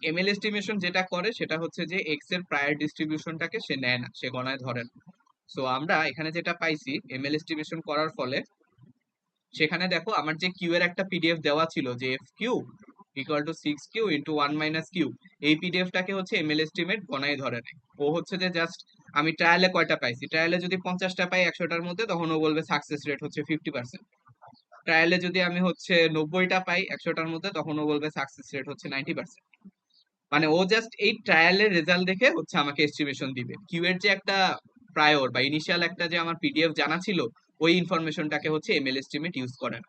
এমএল এস্টিমেশন যেটা করে সেটা হচ্ছে যে এক্স এর প্রায়র ডিস্ট্রিবিউশনটাকে সে নেয় না, সে গণায় ধরে না। সো আমরা এখানে যেটা পাইছি এমএল এস্টিমেশন করার ফলে, সেখানে দেখো আমার যে কিউ এর একটা পিডিএফ দেওয়া ছিল যে f q equal to 6Q into 1 - q, এই পিডিএফটাকে হচ্ছে এমএল এস্টিমেট গণায় ধরে নেয়। ও হচ্ছে যে জাস্ট আমি ট্রায়ালে কয়টা পাইছি, ট্রায়ালে যদি 50টা পাই 100টার মধ্যে তখন ও বলবে সাকসেস রেট হচ্ছে 50%। ট্রায়ালে যদি আমি হচ্ছে 90টা পাই 100টার মধ্যে তখন ও বলবে সাকসেস রেট হচ্ছে 90%। মানে ও জাস্ট এই ট্রায়ালের রেজাল্ট দেখে হচ্ছে আমাকে এস্টিমেশন দিবে। কিউ এর যে একটা প্রায়র বা ইনিশিয়াল একটা যে আমার পিডিএফ জানা ছিল, ওই ইনফরমেশনটাকে হচ্ছে এমএল এস্টিমেট ইউজ করে না।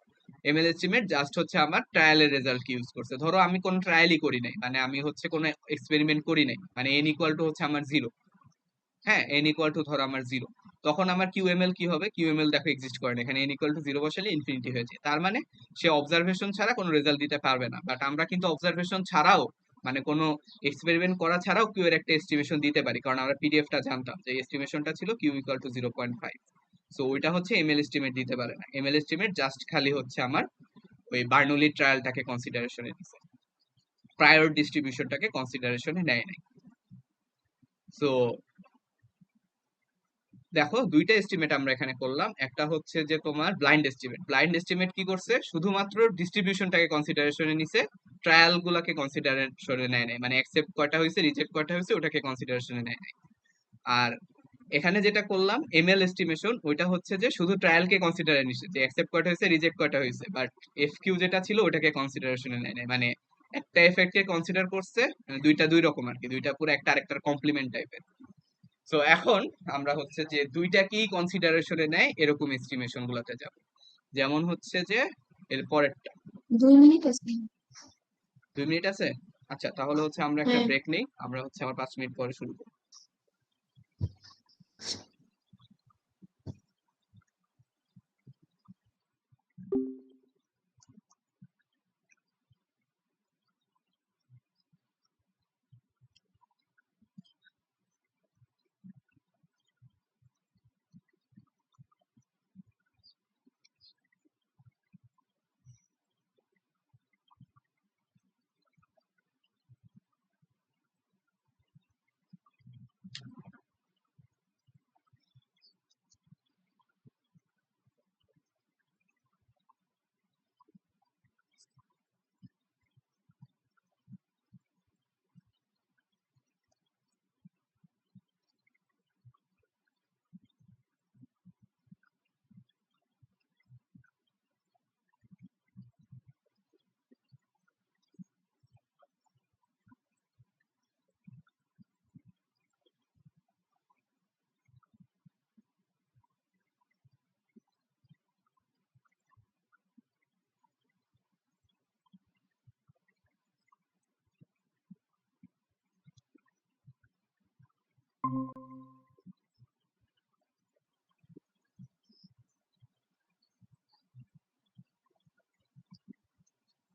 এমএল এস্টিমেট জাস্ট হচ্ছে আমার ট্রায়ালের রেজাল্ট ইউজ করছে। ধরো আমি কোনো ট্রায়ালই করি নাই, মানে আমি হচ্ছে কোনো এক্সপেরিমেন্ট করি নাই, মানে এন ইকুয়াল টু হচ্ছে আমার জিরো। হ্যাঁ, এন ইকুয়াল টু ধরো আমার জিরো, তখন আমার কিউএমএল কি হবে, কিউএমএল দেখো এক্সিস্ট করে না, এখানে এন ইকুয়াল টু জিরো বসালে ইনফিনিটি হয়ে যায়। তার মানে সে অবজারভেশন ছাড়া কোনো রেজাল্ট দিতে পারবে না। বাট আমরা কিন্তু অবজারভেশন ছাড়াও, মানে কোনো এক্সপেরিমেন্ট করা ছাড়াও কিউ এর একটা এস্টিমেশন দিতে পারি, কারণ আমরা পিডিএফটা জানতাম যে এস্টিমেশনটা ছিল কিউ ইকুয়াল টু 0.5। সো ওইটা হচ্ছে এমএল এস্টিমেট দিতে পারে না। এমএল এস্টিমেট জাস্ট খালি হচ্ছে আমার ওই বার্নৌলি ট্রায়ালটাকে কনসিডারেশনে নিছে, প্রায়র ডিস্ট্রিবিউশনটাকে কনসিডারেশনে নেয় নাই। সো দেখো দুইটা এস্টিমেট আমরা এখানে করলাম, একটা হচ্ছে যে তোমার ব্লাইন্ড এস্টিমেট। ব্লাইন্ড এস্টিমেট কি করছে, শুধুমাত্র ডিস্ট্রিবিউশনটাকে কনসিডারেশনে নিছে, ট্রায়াল গুলাকে কনসিডারেশনে নেয় নাই, মানে অ্যাকসেপ্ট কয়টা হয়েছে রিজেক্ট কয়টা হয়েছে ওটাকে কনসিডারেশনে নেয় নাই। আর এখানে যেটা করলাম এমএল এস্টিমেশন, ওইটা হচ্ছে যে শুধু ট্রায়ালকে কনসিডারে নিছে, যে অ্যাকসেপ্ট কয়টা হয়েছে রিজেক্ট কয়টা হয়েছে, বাট এফ কিউ যেটা ছিল ওটাকে কনসিডারেশনে নেয় নাই। মানে একটা এফেক্টকে কনসিডার করছে, মানে দুইটা দুই রকম আর কি, দুইটা পুরো একটা আরেকটার কমপ্লিমেন্ট টাইপের। সো এখন আমরা হচ্ছে যে দুইটাকেই কনসিডারেশনে নেয় এরকম এস্টিমেশন গুলাতে যাব। যেমন হচ্ছে যে এর পরেরটা, 2 মিনিট আছে। 2 মিনিট আছে। আচ্ছা তাহলে হচ্ছে আমরা একটা হ্যাঁ। ব্রেক নেই, আমরা হচ্ছে আবার 5 মিনিট পরে শুরু করব।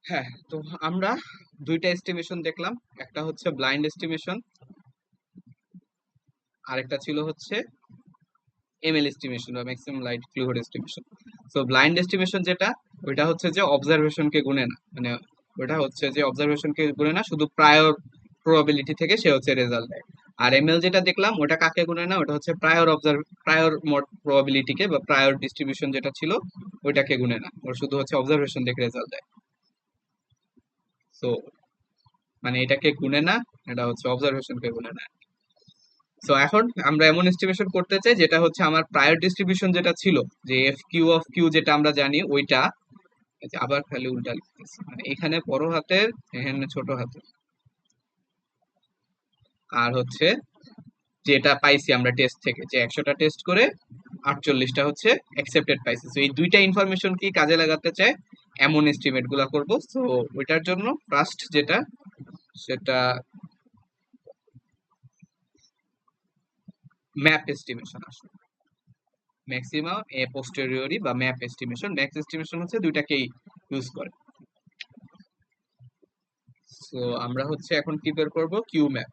হ্যাঁ, তো আমরা দুইটা এস্টিমেশন দেখলাম, একটা হচ্ছে ব্লাইন্ড এস্টিমেশন, আরেকটা ছিল হচ্ছে এমএল এস্টিমেশন বা maximum likelihood estimation. So blind estimation যেটা, ওইটা হচ্ছে যে অবজারভেশনকে গুনে না, মানে ওটা হচ্ছে যে অবজারভেশনকে গুনে না, শুধু প্রায়র প্রবাবিলিটি থেকে সে হচ্ছে রেজাল্ট দেয়। আর এমএল যেটা দেখলাম ওটা কাকে গুনে না, ওটা হচ্ছে প্রায়র মোড প্রবাবিলিটিকে বা প্রায়র ডিস্ট্রিবিউশন যেটা ছিল ওইটাকে গুনে না, ওর শুধু হচ্ছে অবজারভেশন দেখে রেজাল্ট দেয়। সো মানে এটাকে গুনে না, এটা হচ্ছে অবজারভেশনকে গুনে না। সো এখন আমরা এমন এস্টিমেশন করতে চাই যেটা হচ্ছে আমার প্রায়র ডিস্ট্রিবিউশন যেটা ছিল, যে এফ কিউ অফ কিউ যেটা আমরা জানি ওইটা, এই যে আবার খালি উল্টা লিখতেছি, মানে এখানে বড় হাতের এখানে ছোট হাতের, আর হচ্ছে যেটা পাইছি আমরা টেস্ট থেকে, যে 100টা টেস্ট করে 48টা হচ্ছে অ্যাকসেপ্টেড পাইছি। তো এই দুইটা ইনফরমেশন কি কাজে লাগাতে চাই এমন এস্টিমেট গুলা করবো। তো ওইটার জন্য ফার্স্ট যেটা, সেটা ম্যাপ এস্টিমেশন আসে, ম্যাক্সিমাম এ পোস্টেরিয়রি বা ম্যাপ এস্টিমেশন। ম্যাক্স এস্টিমেশন হচ্ছে দুইটাকেই ইউজ করে। সো আমরা হচ্ছে এখন কি বের করব, q MAP.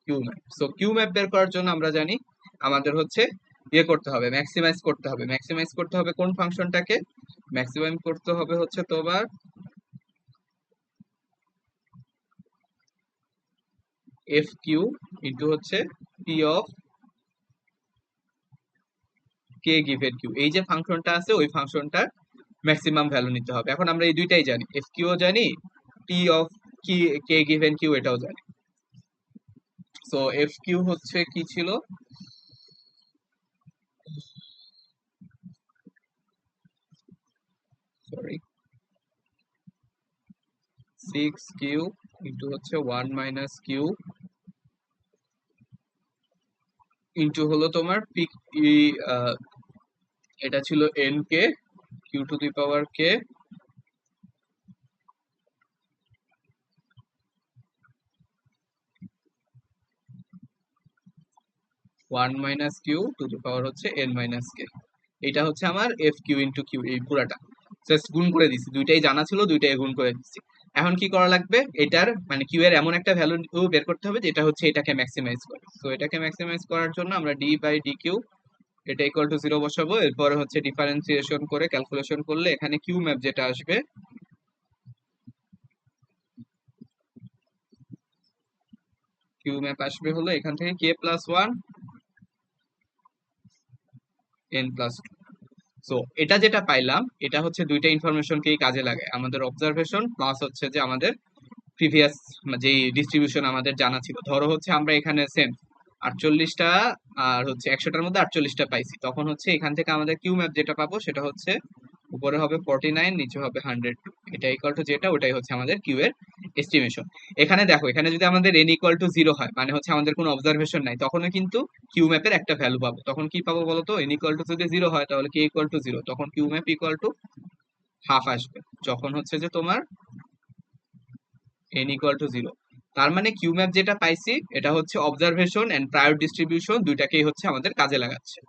Q MAP, so q MAP বের করার জন্য আমরা জানি আমাদের হচ্ছে ইয়ে করতে হবে, ম্যাক্সিমাইজ করতে হবে। ম্যাক্সিমাইজ করতে হবে কোন ফাংশনটাকে, ম্যাক্সিমাইজ করতে হবে হচ্ছে তোমার এফ কিউ ইন্টু হচ্ছে P of k given q. এই যে ফাংশনটা আছে ওই ফাংশনটার ম্যাক্সিমাম ভ্যালু নিতে হবে। এখন আমরা এই দুইটাই জানি, এফ কিউও জানি, পি অফ কি কে গিভেন কিউ এটাও জানি। সো এফ কিউ হচ্ছে কি ছিল, সরি, 6 কিউ ইন্টু হচ্ছে 1 - কিউ ইন্টু হলো তোমার পিক, এটা ছিল n k, q to the power k, 1 - q to the power হচ্ছে n - কে। এটা হচ্ছে আমার এফ কিউ ইন্টু কিউ, এই পুরাটা জাস্ট গুণ করে দিচ্ছি, দুইটাই জানা ছিল দুইটাই গুণ করে দিচ্ছি। এখন কি করা লাগবে, এটার মানে কিউ এর এমন একটা ভ্যালু বের করতে হবে যেটা হচ্ছে এটাকে ম্যাক্সিমাইজ করে। তো এটাকে ম্যাক্সিমাইজ করার জন্য আমরা ডি বাই ডি কিউ এটা ইকুয়াল টু 0 বসাবো, এরপরে হচ্ছে ডিফারেন্সিয়েশন করে ক্যালকুলেশন করলে এখানে কিউ ম্যাপ যেটা আসবে, কিউ ম্যাপ আসবে হলো এখান থেকে k plus one n plus. So এটা যেটা পাইলাম এটা হচ্ছে দুইটা ইনফরমেশনকেই কাজে লাগায়, আমাদের অবজারভেশন প্লাস হচ্ছে যে আমাদের প্রিভিয়াস যে ডিস্ট্রিবিউশন আমাদের জানা ছিল। ধরো হচ্ছে আমরা এখানে সেম 48টা আর হচ্ছে 100টার মধ্যে 48টা পাইছি, তখন হচ্ছে এখান থেকে আমাদের কিউ ম্যাপ যেটা পাবো সেটা হচ্ছে উপরে হবে 49, নিচে হবে 102, এটা ইকুয়াল টু যেটা ওটাই হচ্ছে আমাদের কিউ এর এস্টিমেশন। এখানে দেখো, এখানে যদি আমাদের এন ইকুয়াল টু 0 হয় মানে হচ্ছে আমাদের কোনো অবজারভেশন নাই, তখনও কিন্তু কিউ ম্যাপের একটা ভ্যালু পাবো। তখন কি পাবো বলতো, এন ইকুয়াল টু যদি 0 হয় তাহলে কে ইকুয়াল টু 0, তখন q MAP equal to half আসবে। যখন হচ্ছে যে তোমার n ইকুয়াল টু 0, তার মানে কিউ ম্যাপ যেটা পাইছি এটা হচ্ছে অবজারভেশন এন্ড প্রায়র ডিস্ট্রিবিউশন দুইটাকেই হচ্ছে আমাদের কাজে লাগাচ্ছে।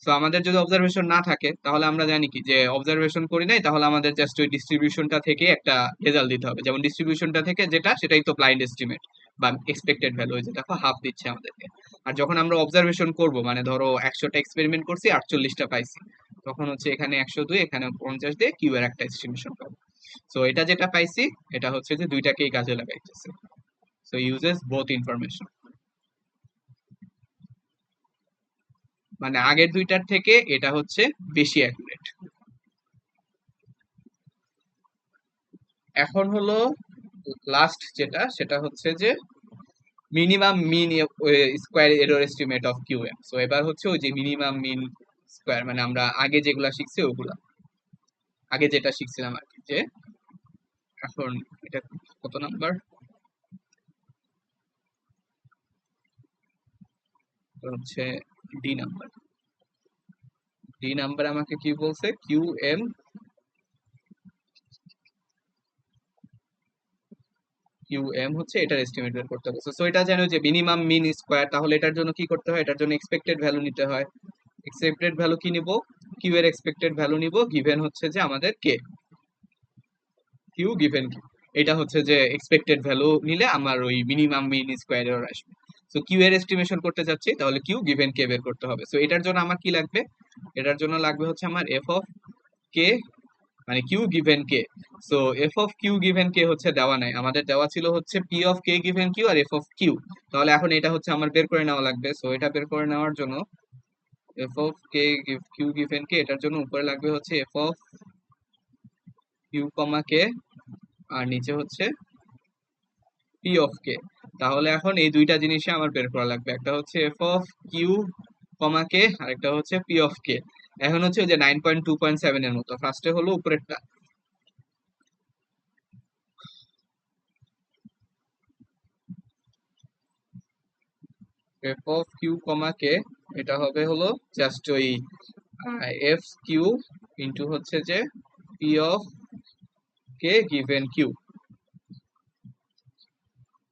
তো আমাদের যদি অবজারভেশন না থাকে তাহলে আমরা জানি কি, যে অবজারভেশন করি নাই তাহলে আমাদের জাস্ট ওই ডিস্ট্রিবিউশনটা থেকে একটা রেজাল্ট দিতে হবে, যেমন ডিস্ট্রিবিউশনটা থেকে যেটা সেটাই তো ব্লাইন্ড এস্টিমেট বা এক্সপেক্টেড ভ্যালু, ওই যে দেখো হাফ দিচ্ছে আমাদেরকে। আর যখন আমরা অবজারভেশন করব মানে ধরো 100টা এক্সপেরিমেন্ট করছি 48টা পাইছি, তখন হচ্ছে এখানে 102 এখানে 50 দিয়ে কিউ এর একটা এস্টিমেশন পাবো। সো এটা যেটা পাইছি এটা হচ্ছে যে দুইটাকেই কাজে লাগাইতেছে। সো ইউজেস বোথ ইনফরমেশন, মানে আগের দুইটার থেকে এটা হচ্ছে বেশি অ্যাকুরেট। এখন হলো লাস্ট যেটা, সেটা হচ্ছে যে minimum mean square error estimate of QM. So এবার হচ্ছে ওই যে মিনিমাম মিন স্কোয়ার, মানে আমরা আগে যেগুলা শিখছি ওগুলা, আগে যেটা শিখছিলাম আর কি, যে এখন এটা কত নাম্বার, হচ্ছে ডি নাম্বার। ডি নাম্বার আমাকে কি বলছে, কিউ এম, কিউ এম হচ্ছে এটার এস্টিমেট বের করতে হবে। সো এটা জানো যে মিনিমাম মিন স্কোয়ার, তাহলে এটার জন্য কি করতে হয়, এটার জন্য এক্সপেক্টেড ভ্যালু নিতে হয়। এক্সপেক্টেড ভ্যালু কি নিব, কিউ এর এক্সপেক্টেড ভ্যালু নিব গিভেন হচ্ছে যে আমাদের কে, কিউ গিভেন কিউ। এটা হচ্ছে যে এক্সপেক্টেড ভ্যালু নিলে আমার ওই মিনিমাম মিন স্কোয়ার এরর আসবে। সো কিউ এর এস্টিমেশন করতে যাচ্ছি, তাহলে কিউ গিভেন কে বের করতে হবে। সো এটার জন্য আমার কি লাগবে, এটার জন্য লাগবে হচ্ছে আমার এফ অফ কে, মানে q given k. So F of q given k হচ্ছে দেওয়া নাই, আমাদের দেওয়া ছিল হচ্ছে P of k given q আর এফ অফ কিউ। তাহলে এখন এটা হচ্ছে আমার বের করে নেওয়া লাগবে। সো এটা বের করে নেওয়ার জন্য F of k q given k, এটার জন্য উপরে লাগবে হচ্ছে F of q comma k, আর নিচে হচ্ছে পি অফ কে। তাহলে এখন এই দুইটা জিনিসই আমার বের করা লাগবে, একটা হচ্ছে F of q comma k আর একটা হচ্ছে পি অফ কে। এখন হচ্ছে ওই যে 9.2.7 এর মতো, ফার্স্টে হলো উপরেরটা এফ অফ কিউ কমা কে, এটা হবে হলো জাস্ট ওই এফ কিউ ইন্টু হচ্ছে যে p of k given q.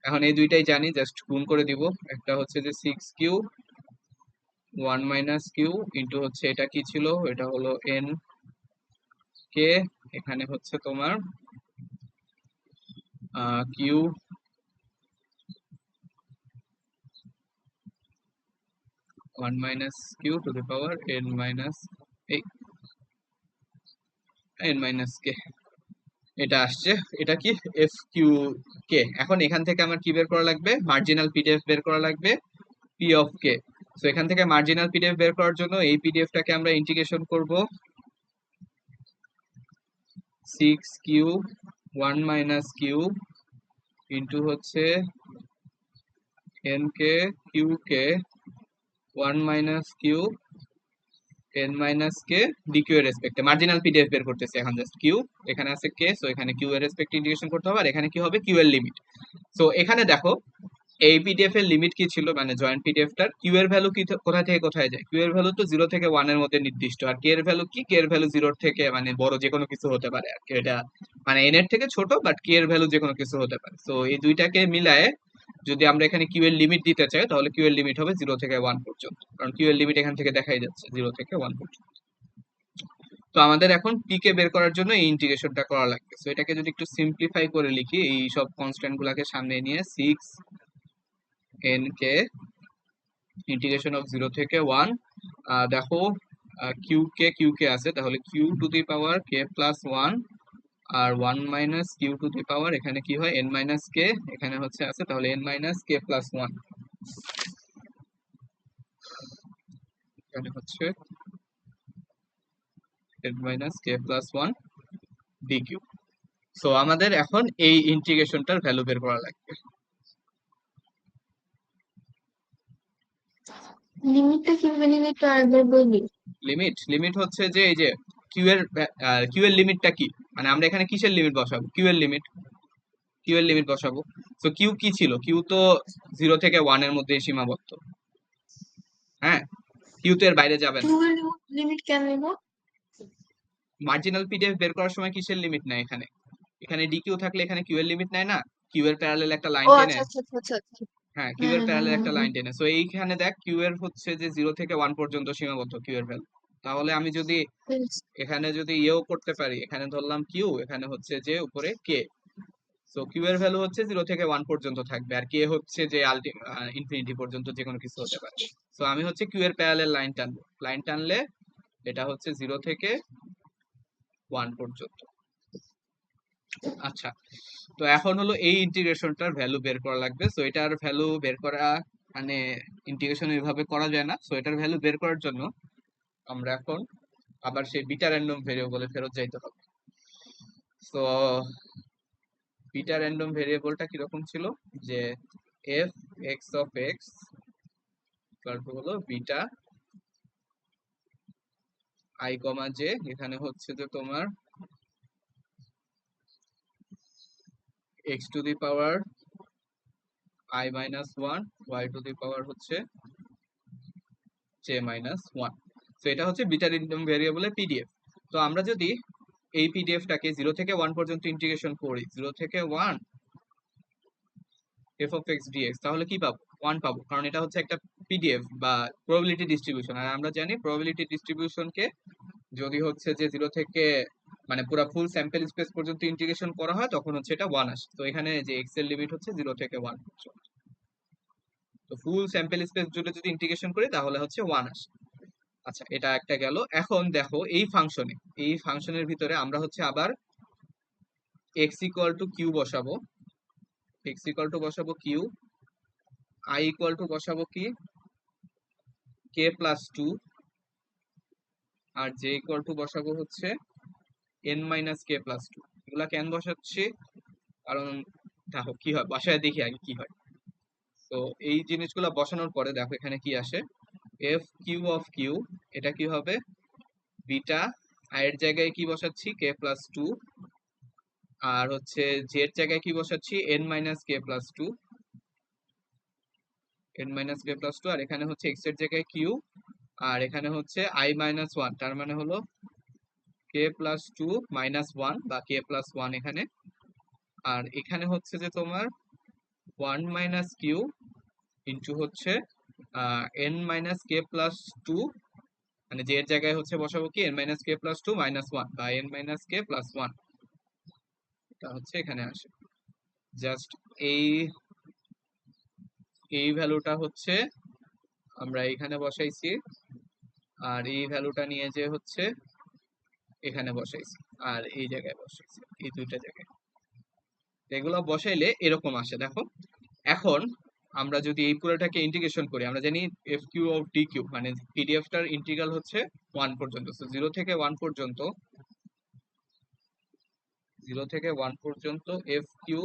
এখন এই দুইটাই জানি, জাস্ট গুণ করে দিব। একটা হচ্ছে যে 6 কিউ 1 মাইনাস কিউ ইন্টু হচ্ছে এটা কি ছিল, এটা হলো এন কে, এখানে হচ্ছে তোমার q 1 minus q to the power n minus n minus k, এটা আসছে। এটা কি এফ কিউ কে। এখন এখান থেকে আমার কি বের করা লাগবে, মার্জিনাল পিডিএফ বের করা লাগবে পি অফ কে। সো এখান থেকে মার্জিনাল পিডিএফ বের করার জন্য এই পিডিএফটাকে আমরা ইন্টিগ্রেশন করব 6 কিউ 1 মাইনাস কিউ ইন্টু হচ্ছে এন কে কিউ কে 1 মাইনাস কিউ এন মাইনাস কে ডিকিউ এর রেসপেক্টে মার্জিনাল পিডিএফ বের করতেছে। এখন জাস্ট কিউ, এখানে আছে কে, সো এখানে কিউ এর রেসপেক্টে ইন্টিগ্রেশন করতে হবে, আর এখানে কি হবে কিউ এর লিমিট। সো এখানে দেখো এই পিডিএফ এর লিমিট কি ছিল, মানে জয়েন্ট পিডিএফটার কিউ এর ভ্যালু কি কোথায় থেকে কোথায় যায়, কিউ এর ভ্যালু তো 0 থেকে 1 এর মধ্যে নির্দিষ্ট, আর কে এর ভ্যালু কি, কে এর ভ্যালু 0 থেকে মানে বড় যে কোনো কিছু হতে পারে আর কি, এটা মানে এন এর থেকে ছোট বাট কে এর ভ্যালু যে কোনো কিছু হতে পারে। সো এই দুইটাকে মিলায়ে যদি আমরা এখানে কিউ এর লিমিট দিতে চাই, তাহলে কিউ এর লিমিট হবে 0 থেকে 1 পর্যন্ত, কারণ কিউ এর লিমিট এখান থেকে দেখাই যাচ্ছে 0 থেকে 1 পর্যন্ত। তো আমাদের এখন পি কে বের করার জন্য এই ইন্টিগ্রেশনটা করা লাগবে। সো এটাকে যদি একটু সিম্পলিফাই করে লিখি, এই সব কনস্ট্যান্ট গুলাকে সামনে নিয়ে 6 এন কে ইন্টিগ্রেশন অফ 0 থেকে 1, দেখো কিউ কে আছে, তাহলে q to the power k plus 1 আর 1 minus q to the power এখানে কি হয় এন মাইনাস কে, এখানে হচ্ছে আছে তাহলে এন মাইনাস কে প্লাস 1, এখানে হচ্ছে N minus k plus 1 DQ. So আমাদের এখন এই ইন্টিগ্রেশনটার ভ্যালু বের করা লাগবে। লিমিটটা কিভাবে নিলে একটু আরেকবার বলবি? লিমিট হচ্ছে যে এই যে কিউ এর লিমিটটা কি, মানে আমরা এখানে কিসের লিমিট বসাবো, কিউ এর লিমিট বসাবো। তো কিউ কি ছিল, কিউ তো 0 থেকে 1 এর মধ্যে সীমাবদ্ধ, হ্যাঁ, কিউ তো এর বাইরে যাবে না। কিউ এর লিমিট কেন নেব? মার্জিনাল পিডিএফ বের করার সময় কিসের লিমিট নেয় এখানে, এখানে ডি কিউ থাকলে এখানে কিউ এর লিমিট নেয় না, কিউ এর প্যারালাল একটা লাইন ও টেনে। আচ্ছা আচ্ছা আচ্ছা আচ্ছা আচ্ছা। হ্যাঁ, কিউ হুম এর হুম প্যারালাল হুম একটা হুম লাইন টেনে। সো এইখানে দেখ কিউ এর হচ্ছে যে 0 থেকে 1 পর্যন্ত সীমাবদ্ধ কিউ এর ভ্যালু। তাহলে আমি যদি হুম। এখানে যদি ইয়েও করতে পারি, এখানে ধরলাম কিউ, এখানে হচ্ছে যে উপরে কে। সো কিউ এর ভ্যালু হচ্ছে 0 থেকে 1 পর্যন্ত থাকবে, আর কে হচ্ছে যে ইনফিনিটি পর্যন্ত যে কোনো কিছু হতে পারে। সো আমি হচ্ছে কিউ এর প্যারালাল লাইন টানবো, লাইন টানলে এটা হচ্ছে 0 থেকে 1 পর্যন্ত। আচ্ছা, তো এখন হলো এই ইন্টিগ্রেশনটার ভ্যালু বের করা লাগবে। সো এটার ভ্যালু বের করা মানে ইন্টিগ্রেশন এইভাবে করা যায় না। সো এটার ভ্যালু বের করার জন্য আমরা এখন আবার সেই বিটা র্যান্ডম ভেরিয়েবলে ফেরত যাইতে হবে। সো বিটা র্যান্ডম ভেরিয়েবলটা কিরকম ছিল, যে f x of x equal to হলো বিটা আই কমা জে, এখানে হচ্ছে যে তোমার x to the power i minus 1 y to the power হচ্ছে জে মাইনাস 1। তো এটা হচ্ছে বিটা র্যান্ডম ভেরিয়েবলের পিডিএফ। তো আমরা যদি এই পিডিএফটাকে 0 থেকে 1 পর্যন্ত ইন্টিগ্রেশন করি, 0 থেকে 1 এফ অফ এক্স ডিএক্স, তাহলে কি পাবো, 1 পাবো, কারণ এটা হচ্ছে একটা পিডিএফ বা প্রবাবিলিটি ডিস্ট্রিবিউশন। আর আমরা জানি প্রবাবিলিটি ডিস্ট্রিবিউশনকে যদি হচ্ছে যে 0 থেকে মানে পুরো ফুল স্যাম্পল স্পেস পর্যন্ত ইন্টিগ্রেশন করা হয় তখন হচ্ছে এটা 1 আসে। তো এখানে যে এক্স এর লিমিট হচ্ছে 0 থেকে 1 পর্যন্ত। তো ফুল স্যাম্পল স্পেস জুড়ে যদি ইন্টিগ্রেশন করি তাহলে হচ্ছে 1 আসে। আচ্ছা, এটা একটা গেল। এখন দেখো এই ফাংশনের ভিতরে আমরা হচ্ছে আবার x ইকুয়াল টু কিউ বসাবো, কিউ, i ইকুয়াল টু বসাবো কি k প্লাস 2, আর j ইকুয়াল টু বসাবো হচ্ছে n মাইনাস কে প্লাস 2। এগুলা কেন বসাচ্ছি, কারণ দেখো কি হয়, বাসায় দেখি আগে কি হয়। তো এই জিনিসগুলো বসানোর পরে দেখো এখানে কি আসে, এফ কিউ অফ কিউ, এটা কি হবে বিটা, এর জায়গায় কি বসাচ্ছি কে প্লাস 2, আর হচ্ছে জেড জায়গায় কি বসাচ্ছি এন মাইনাস কে প্লাস 2, আর এখানে হচ্ছে এক্স এর জায়গায় কিউ, আর এখানে হচ্ছে আই মাইনাস 1, তার মানে হলো কে প্লাস 2 মাইনাস 1 বা কে প্লাস 1 এখানে। আর এখানে হচ্ছে যে তোমার 1 মাইনাস কিউ ইন্টু হচ্ছে এন মাইনাস কে প্লাস 2, মানে যে এর জায়গায় হচ্ছে বসাবো কি N minus k plus 2 minus 1 বা এন মাইনাস কে প্লাস 1, এটা হচ্ছে এখানে আসে। জাস্ট এই এই ভ্যালুটা হচ্ছে আমরা এখানে বসাইছি, আর এই ভ্যালুটা নিয়ে যে হচ্ছে এখানে বসাইছি, আর এই জায়গায় বসাইছি, এই দুইটা জায়গায়। এগুলো বসাইলে এরকম আসে দেখো। এখন আমরা যদি এই পুরোটাকে ইন্টিগ্রেশন করি, আমরা জানি f q of d q মানে পিডিএফটার ইন্টিগ্রাল হচ্ছে 1 পর্যন্ত। তো 0 থেকে 1 পর্যন্ত, f q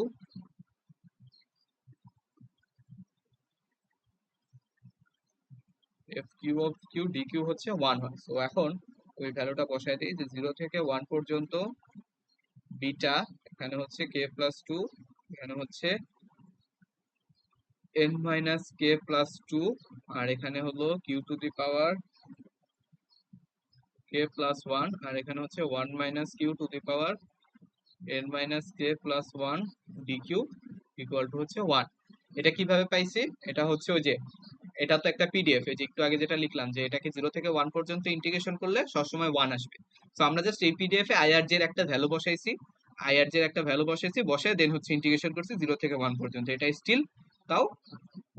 of q d q হচ্ছে 1 হয়। তো এখন ওই ভ্যালুটা বসাই দিই যে 0 থেকে 1 পর্যন্ত বিটা, এখানে হচ্ছে কে প্লাস 2, এখানে হচ্ছে n মাইনাস কে প্লাস 2, আর এখানে হলো q to the power k plus 1, আর এখানে হচ্ছে 1 minus q to the power n minus k plus 1 d q equal to হচ্ছে 1। এটা কিভাবে পাইছি, এটা হচ্ছে ওই যে এটা তো একটা পিডিএফ, এই যে একটু আগে যেটা লিখলাম যে এটাকে 0 থেকে 1 পর্যন্ত ইন্টিগ্রেশন করলে সবসময় 1 আসবে। তো আমরা জাস্ট এই পিডিএফ এ আইআরজে এর একটা ভ্যালু বসাইছি, বসে দেন হচ্ছে ইন্টিগ্রেশন করছি 0 থেকে 1 পর্যন্ত, এটা স্টিল তাও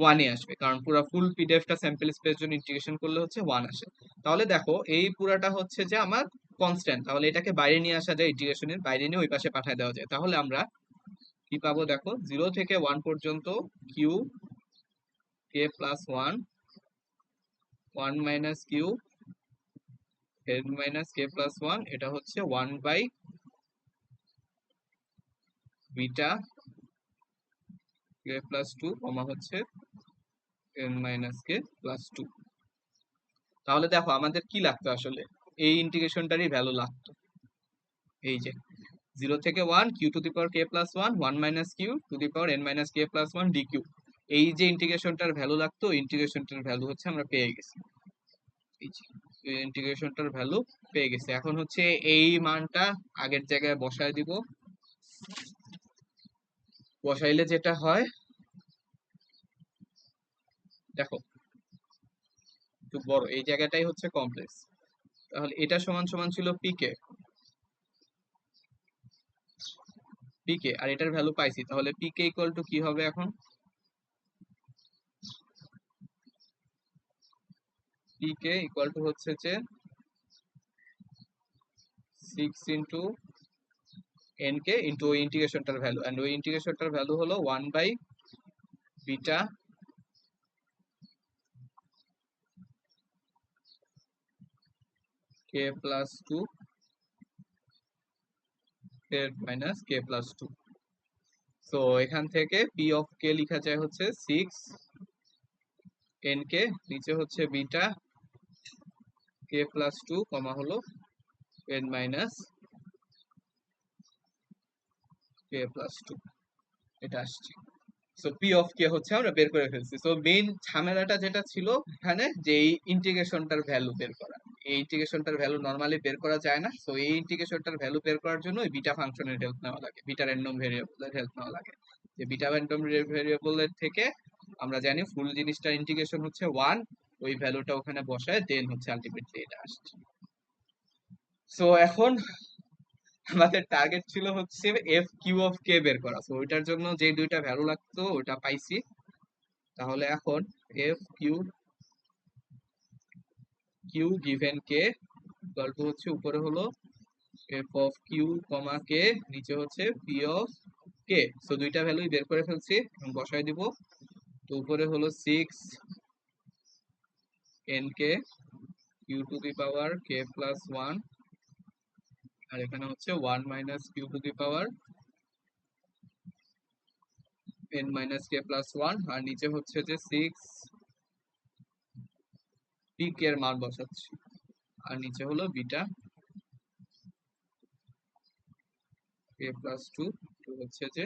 1 এ আসবে, কারণ পুরো ফুল পিডিএফটা স্যাম্পল স্পেস জন্য ইন্টিগ্রেশন করলে হচ্ছে 1 আসে। তাহলে দেখো এই পুরাটা হচ্ছে যে আমার কনস্ট্যান্ট, তাহলে এটাকে বাইরে নিয়ে আসা যায়, ইন্টিগ্রেশনের বাইরে নিয়ে ওই পাশে পাঠিয়ে দেওয়া যায়। তাহলে আমরা কি পাবো দেখো, 0 থেকে 1 পর্যন্ত q k plus 1, 1 minus q n minus k plus 1, এটা হচ্ছে 1 by beta k plus 2 comma হচ্ছে n মাইনাস কে প্লাস 2। তাহলে দেখো আমাদের কি লাগতো আসলে, এই ইন্টিগ্রেশনটারই ভ্যালু লাগতো, এই যে 0 থেকে 1 q to the power k plus 1, 1 minus q to the power n minus k plus 1 d q. এই যে ইন্টিগ্রেশনটার ভ্যালু লাগতো, ইন্টিগ্রেশনটার ভ্যালু হচ্ছে আমরা পেয়ে গেছি, এই যে ইন্টিগ্রেশনটার ভ্যালু পেয়ে গেছি। এখন হচ্ছে এই মানটা আগের জায়গায় বসায় দিব, বসাইলে যেটা হয় দেখো একটু বড়, এই জায়গাটাই হচ্ছে কমপ্লেক্স। তাহলে এটা সমান সমান ছিল পিকে, আর এটার ভ্যালু পাইছি, তাহলে পিকে ইকুয়াল টু কি হবে এখন, পিকে ইকুয়াল টু হচ্ছে যে 6 ইন্টু এন কে ইন্টু ওই ইন্টিগ্রেশনটার ভ্যালু, এন্ড ওই ইন্টিগ্রেশনটার ভ্যালু হলো 1 বাই বিটা কে প্লাস 2 এর মাইনাস কে প্লাস 2। সো এখান থেকে পি অফ কে লেখা যায় হচ্ছে 6 এন কে, নিচে হচ্ছে বিটা কে প্লাস 2 কমা হলো এন মাইনাস কে প্লাস 2, এটা আসছে। সো পি অফ কে হচ্ছে আমরা বের করে ফেলছি। সো মেইন ঝামেলাটা যেটা ছিল এখানে যে এই ইন্টিগ্রেশনটার ভ্যালু বের করা, এই ইন্টিগ্রেশনটার ভ্যালু নরমালি বের করা যায় না। সো এই ইন্টিগ্রেশনটার ভ্যালু বের করার জন্য ওই বিটা ফাংশনের হেল্প নেওয়া লাগে, বিটা র্যান্ডম ভেরিয়েবলের হেল্প নেওয়া লাগে, যে বিটা র্যান্ডম ভেরিয়েবলের থেকে আমরা জানি ফুল জিনিসটার ইন্টিগ্রেশন হচ্ছে 1, ওই ভ্যালুটা ওখানে বসায় দেন হচ্ছে আলটিমেটলি এটা আসছে। সো এখন আমাদের টার্গেট ছিল হচ্ছে এফ কিউ অফ কে বের করা, তো ওইটার জন্য যে দুইটা ভ্যালু লাগতো ওটা পাইছি। তাহলে এখন এফ কিউ কিউ গিভেন কে গল্প হচ্ছে উপরে হলো এফ অফ কিউ কমা কে, নিচে হচ্ছে পি অফ কে। সো দুইটা ভ্যালুই বের করে ফেলছি, এখন বসাই দিব। তো উপরে হলো 6 n k q to the power k plus 1, আর এখানে হচ্ছে 1 minus q to the power n minus k plus 1, আর নিচে হচ্ছে যে 6 পি কে এর মান বসাচ্ছি, আর নিচে হলো বিটা কে প্লাস 2 হচ্ছে যে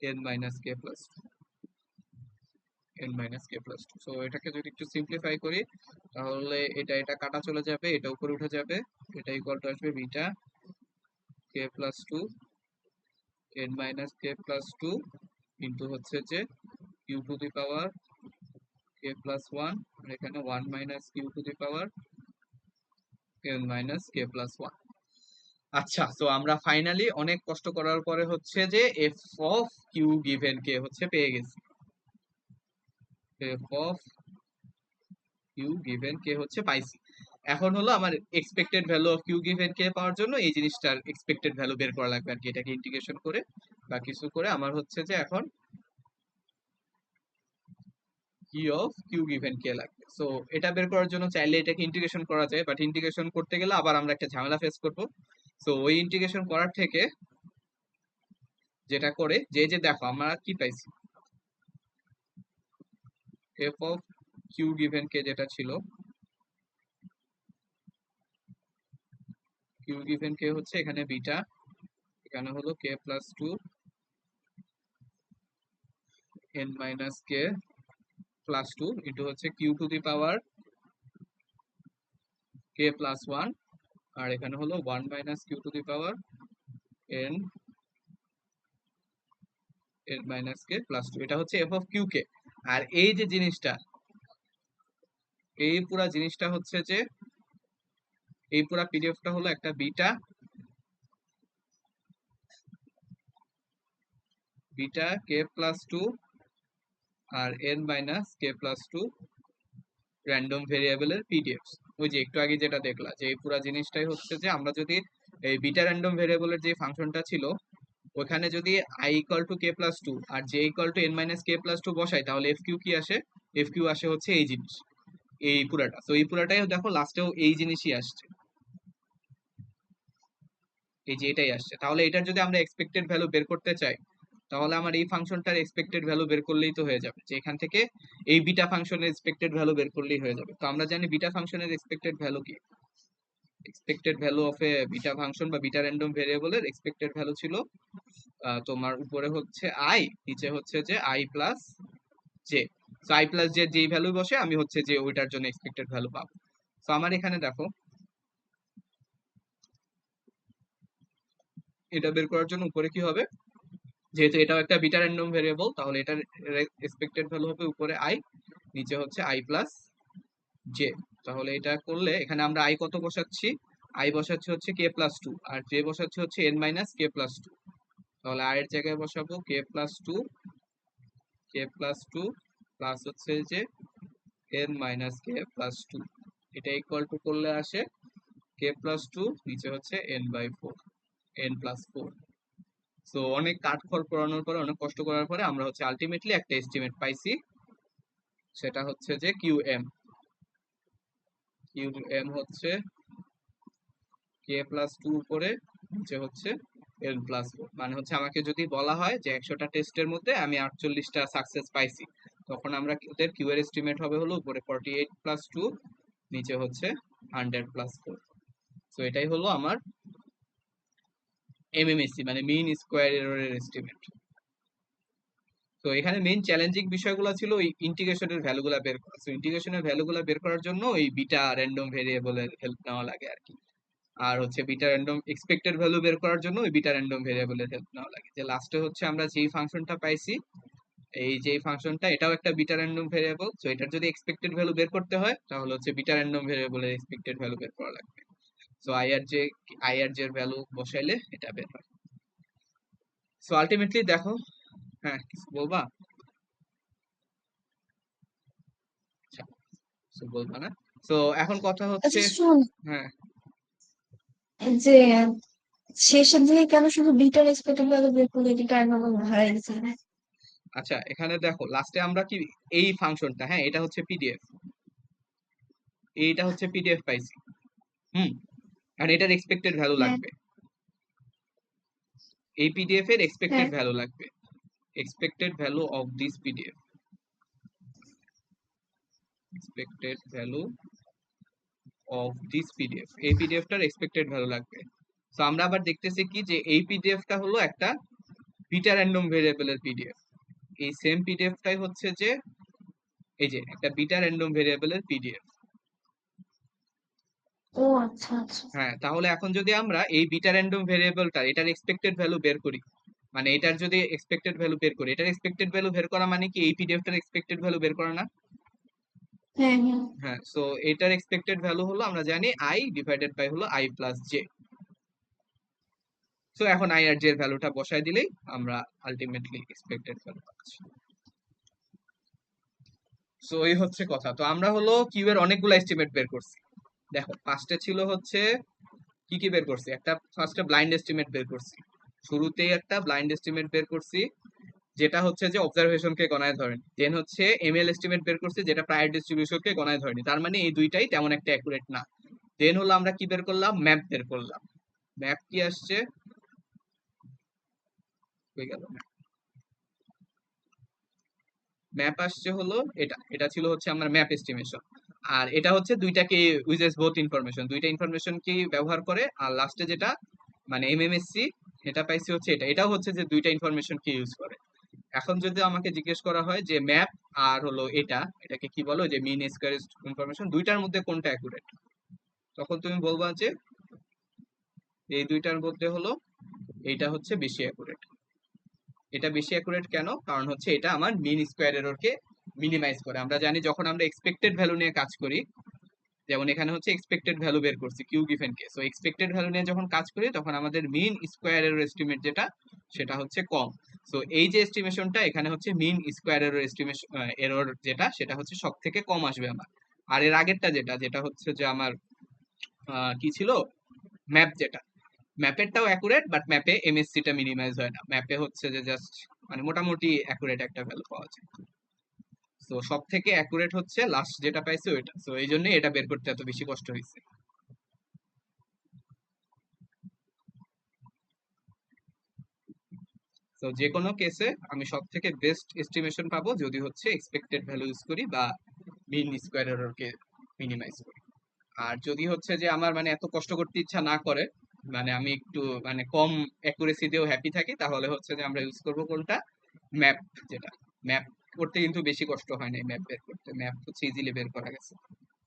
N minus k plus 2, n minus k plus 2। So এটাকে যদি একটু সিম্পলিফাই করি তাহলে এটা এটা কাটা চলে যাবে, এটা উপরে উঠে যাবে, এটা ইকুয়াল টু আসবে beta k plus 2 n minus k plus 2 into হচ্ছে যে q to the power k plus 1, আর এখানে 1 minus q to the power n minus k plus 1। আচ্ছা, তো আমরা ফাইনালি অনেক কষ্ট করার পরে হচ্ছে যে F of q given k হচ্ছে পেয়ে গেছি। F of q given k হচ্ছে পাইছি। এখন হলো আমার expected value of q given k পাওয়ার জন্য এই জিনিসটার এক্সপেক্টেড ভ্যালু বের করা লাগবে আর কি, এটাকে ইন্টিগ্রেশন করে বা কিছু করে আমার হচ্ছে যে এখন কি অফ কিউ গিভেন কে লাগবে। সো এটা বের করার জন্য চাইলে এটাকে ইন্টিগ্রেশন করা যায়, বাট ইন্টিগ্রেশন করতে গেলে আবার আমরা একটা ঝামেলা ফেস করব। সো ওই ইন্টিগ্রেশন করার থেকে যেটা করে যে যে দেখো আমরা কি পাইছি, এফ অফ কিউ গিভেন কে যেটা ছিল, কিউ গিভেন কে হচ্ছে এখানে বিটা, এখানে হলো k plus 2 n minus k plus 2 into হচ্ছে q to the power k plus 1, আর এখানে হলো 1 minus q to the power n n minus k plus 2। এটা হচ্ছে এফ অফ কিউ কে। আর এই যে জিনিসটা, এই পুরা জিনিসটা হচ্ছে যে এই পুরা পিডিএফটা হলো একটা বিটা বিটা কে প্লাস 2 আর N minus k plus 2 random ভেরিয়েবলের পিডিএফ। ওই যে একটু আগে যেটা দেখলা যে এই পুরা জিনিসটাই হচ্ছে যে আমরা যদি এই বিটা র্যান্ডম ভেরিয়েবলের যে ফাংশনটা ছিল ওখানে যদি i equal to k plus 2 আর j equal to n minus k plus 2 বসাই তাহলে এফ কিউ কি আসে, এফ কিউ আসে হচ্ছে এই জিনিস, এই পুরাটা। তো এই পুরাটাই দেখো লাস্টেও এই জিনিসই আসছে, এই যে এটাই আসছে। তাহলে এটার যদি আমরা এক্সপেক্টেড ভ্যালু বের করতে চাই তাহলে আমার এই ফাংশনটার এক্সপেক্টেড ভ্যালু বের করলেই তো হয়ে যাবে, যে এখান থেকে এই বিটা ফাংশনের এক্সপেক্টেড ভ্যালু বের করলেই হয়ে যাবে। তো আমরা জানি বিটা ফাংশনের এক্সপেক্টেড ভ্যালু কি, expected value of A beta function বা বিটা র্যান্ডম ভেরিয়েবলের এক্সপেক্টেড ভ্যালু ছিল তোমার উপরে হচ্ছে আই, নিচে হচ্ছে যে I plus J. So I plus J যেই ভ্যালু বসে আমি হচ্ছে যে ওইটার জন্য এক্সপেক্টেড ভ্যালু পাবো। তো আমার এখানে দেখো এটা বের করার জন্য উপরে কি হবে, যেহেতু এটাও একটা বিটা র্যান্ডম ভেরিয়েবল তাহলে এটার এক্সপেক্টেড ভ্যালু হবে উপরে আই, নিচে হচ্ছে আই প্লাস জে। তাহলে এটা করলে এখানে আমরা আই কত বসাচ্ছি, আই বসাচ্ছি হচ্ছে কে প্লাস 2 আর জে বসাচ্ছি হচ্ছে এন মাইনাস কে প্লাস 2। তাহলে আই এর জায়গায় বসাবো কে প্লাস 2 কে প্লাস 2 প্লাস হচ্ছে যে এন মাইনাস কে প্লাস 2, এটা ইকুয়াল টু করলে আসে কে প্লাস 2 নিচে হচ্ছে n by 4, n plus 4। So অনেক কাঠখড় পোড়ানোর পরে অনেক কষ্ট করার পরে আমরা হচ্ছে আলটিমেটলি একটা এস্টিমেট পাইছি, সেটা হচ্ছে যে কিউ এম। কিউ এম হচ্ছে কে প্লাস 2 উপরে নিচে হচ্ছে এন প্লাস 4। মানে হচ্ছে আমাকে যদি বলা হয় যে 100টা টেস্টের মধ্যে আমি 48টা সাকসেস পাইছি, তখন আমরা ওদের কিউ এর এস্টিমেট হবে হলো উপরে 48 প্লাস 2 নিচে হচ্ছে 100 প্লাস 4। সো এটাই হলো আমার এমএমএসি মানে মিন স্কোয়ার এররের এস্টিমেট। তো এখানে মেইন চ্যালেঞ্জিং বিষয়গুলো ছিল ওই ইন্টিগ্রেশনের ভ্যালুগুলো বের করা। তো ইন্টিগ্রেশনের ভ্যালুগুলো বের করার জন্য ওই বিটা র্যান্ডম ভেরিয়েবলের হেল্প নেওয়া লাগে আর কি। আর হচ্ছে বিটা র্যান্ডম এক্সপেক্টেড ভ্যালু বের করার জন্য ওই বিটা র্যান্ডম ভেরিয়েবলের হেল্প নেওয়া লাগে। যে লাস্টে হচ্ছে আমরা যেই ফাংশনটা পাইছি এই যে ফাংশনটা, এটাও একটা বিটা র্যান্ডম ভেরিয়েবল। সো এটার যদি এক্সপেক্টেড ভ্যালু বের করতে হয় তাহলে হচ্ছে বিটা র্যান্ডম ভেরিয়েবলের এক্সপেক্টেড ভ্যালু বের করা লাগবে। সো আই আর জে এর ভ্যালু বসাইলে এটা বের হয়। সো আলটিমেটলি দেখো, হ্যাঁ কিছু বলবা? আচ্ছা, কিছু বলবা না? সো এখন কথা হচ্ছে, আচ্ছা শোন, হ্যাঁ যে শেষের দিকে কেন শুধু বিটার এক্সপেক্টেড ভ্যালু বের করলে এটা আমার হারাই গেছে। আচ্ছা, এখানে দেখো লাস্টে আমরা কি এই ফাংশনটা, হ্যাঁ এটা হচ্ছে পিডিএফ, এইটা হচ্ছে পিডিএফ পাইছি। হুম, আর এটার এক্সপেক্টেড ভ্যালু হ্যাঁ লাগবে, এই পিডিএফ এর এক্সপেক্টেড হ্যাঁ। ভ্যালু লাগবে, expected value of this PDF, expected value of this PDF, এই পিডিএফটার এক্সপেক্টেড ভ্যালু লাগবে। তো আমরা আবার দেখতেছি কি যে এই পিডিএফটা হলো একটা বিটা র্যান্ডম ভেরিয়েবলের পিডিএফ, এই সেম পিডিএফটাই হচ্ছে যে এই যে একটা বিটা র্যান্ডম ভেরিয়েবলের পিডিএফ। ও আচ্ছা আচ্ছা। হ্যাঁ, তাহলে এখন যদি আমরা এই বিটা র্যান্ডম ভেরিয়েবলটার এটার এক্সপেক্টেড ভ্যালু বের করি, মানে এটার যদি এক্সপেক্টেড ভ্যালু বের করি, এটার এক্সপেক্টেড ভ্যালু বের করা মানে কি এই পিডিএফটার এক্সপেক্টেড ভ্যালু বের করা না? হ্যাঁ হ্যাঁ। হ্যাঁ, সো এটার এক্সপেক্টেড ভ্যালু হলো আমরা জানি আই ডিভাইডেড বাই হলো আই প্লাস জে। সো এখন আই আর জে এর ভ্যালুটা বসায় দিলেই আমরা আলটিমেটলি এক্সপেক্টেড ভ্যালু পাচ্ছি। সো এই হচ্ছে কথা। তো আমরা হলো কিউ এর অনেকগুলো এস্টিমেট বের করছি। দেখো ফার্স্টে ছিল হচ্ছে কি কি বের করছি, একটা ফার্স্টে ব্লাইন্ড এস্টিমেট বের করছি, শুরুতেই একটা ব্লাইন্ড এস্টিমেট বের করছি যেটা হচ্ছে যে অবজারভেশনকে গণায় ধরেনি। দেন হচ্ছে এমএল এস্টিমেট বের করছি যেটা প্রায়র ডিস্ট্রিবিউশনকে গণায় ধরেনি, তার মানে এই দুইটাই তেমন একটা অ্যাকুরেট না। দেন হলো আমরা কি বের করলাম, ম্যাপ বের করলাম। ম্যাপ কি আসছে, হয়ে গেল ম্যাপ আসছে হলো এটা, এটা ছিল হচ্ছে আমার ম্যাপ এস্টিমেশন। আর এটা হচ্ছে দুইটাকে ইউজেস বোথ ইনফরমেশন, দুইটা ইনফরমেশন কি ব্যবহার করে। আর লাস্টে যেটা মানে এমএমএসসি, এটা পাইছি হচ্ছে এটা, এটাও হচ্ছে যে দুইটা ইনফরমেশন কি ইউজ করে। এখন যদি আমাকে জিজ্ঞেস করা হয় যে ম্যাপ আর হলো এটা, এটাকে কি বলো যে মিন স্কয়ার ইনফরমেশন, দুইটার মধ্যে কোনটা অ্যাকুরেট, তখন তুমি বলবা যে এই দুইটার মধ্যে হলো এইটা হচ্ছে বেশি অ্যাকুরেট। এটা বেশি অ্যাকুরেট কেন, কারণ হচ্ছে এটা আমার মিন স্কয়ার এররকে মিনিমাইজ করে। আমরা জানি যখন আমরা এক্সপেক্টেড ভ্যালু নিয়ে কাজ করি, যেমন এখানে হচ্ছে এক্সপেক্টেড ভ্যালু বের করছি Q given k, so expected value নিয়ে যখন কাজ করি তখন আমাদের মিন স্কয়ার এরর এস্টিমেট যেটা সেটা হচ্ছে কম। সো এই যে এস্টিমেশনটা এখানে হচ্ছে মিন স্কয়ার এরর এস্টিমেশন, এরর যেটা সেটা হচ্ছে সব থেকে কম আসবে আমার। আর এর আগেরটা যেটা যেটা হচ্ছে যে আমার কি ছিল, ম্যাপ যেটা, ম্যাপেরটাও অ্যাকুরেট বাট ম্যাপে এমএসসি টা মিনিমাইজ হয় না, ম্যাপে হচ্ছে যে জাস্ট মানে মোটামুটি অ্যাকুরেট একটা ভ্যালু পাওয়া যায়। তো সব থেকে অ্যাকুরেট হচ্ছে লাস্ট যেটা পাইছে ওইটা, তো এই জন্য এটা বের করতে এত বেশি কষ্ট হয়েছে। তো যে কোনো কেসে আমি সব থেকে বেস্ট এস্টিমেশন পাবো যদি হচ্ছে এক্সপেক্টেড ভ্যালু ইউজ করি বা মিন স্কোয়ার এররকে মিনিমাইজ করি। আর যদি হচ্ছে যে আমার মানে এত কষ্ট করতে ইচ্ছা না করে, মানে আমি একটু মানে কম অ্যাকুরেসি দিয়েও হ্যাপি থাকি, তাহলে হচ্ছে যে আমরা ইউজ করবো কোনটা, ম্যাপ যেটা। ম্যাপ করতে কিন্তু বেশি কষ্ট হয় না, ম্যাপ বের করতে, ম্যাপ হচ্ছে ইজিলি বের করা গেছে।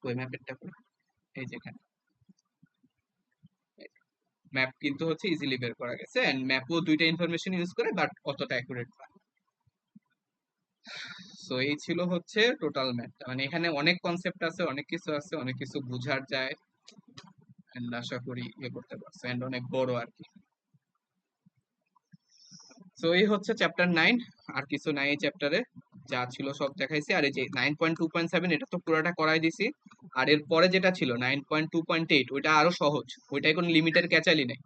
ওই ম্যাপেরটা করে এই যেখানে ম্যাপ কিন্তু হচ্ছে ইজিলি বের করা গেছে, এন্ড ম্যাপও দুইটা ইনফরমেশন ইউজ করে বাট অতটা অ্যাকুরেট না। সো এই ছিল হচ্ছে টোটাল ম্যাথটা, মানে এখানে অনেক কনসেপ্ট আছে, অনেক কিছু আছে, অনেক কিছু বুঝার যায়, এন্ড আশা করি ইয়ে করতে পারছো, এন্ড অনেক বড় আর কি। সো এই হচ্ছে চ্যাপ্টার 9, আর কিছু নাই এই চ্যাপ্টারে, যা ছিল সব দেখাইছি। আর এই যে 9.2.7 এটা তো পুরোটা করাই দিছি। আর এর পরে যেটা ছিল 9.2.8 ওইটা আরো সহজ, ওইটাই কোনো লিমিটের ক্যাচালি নেই।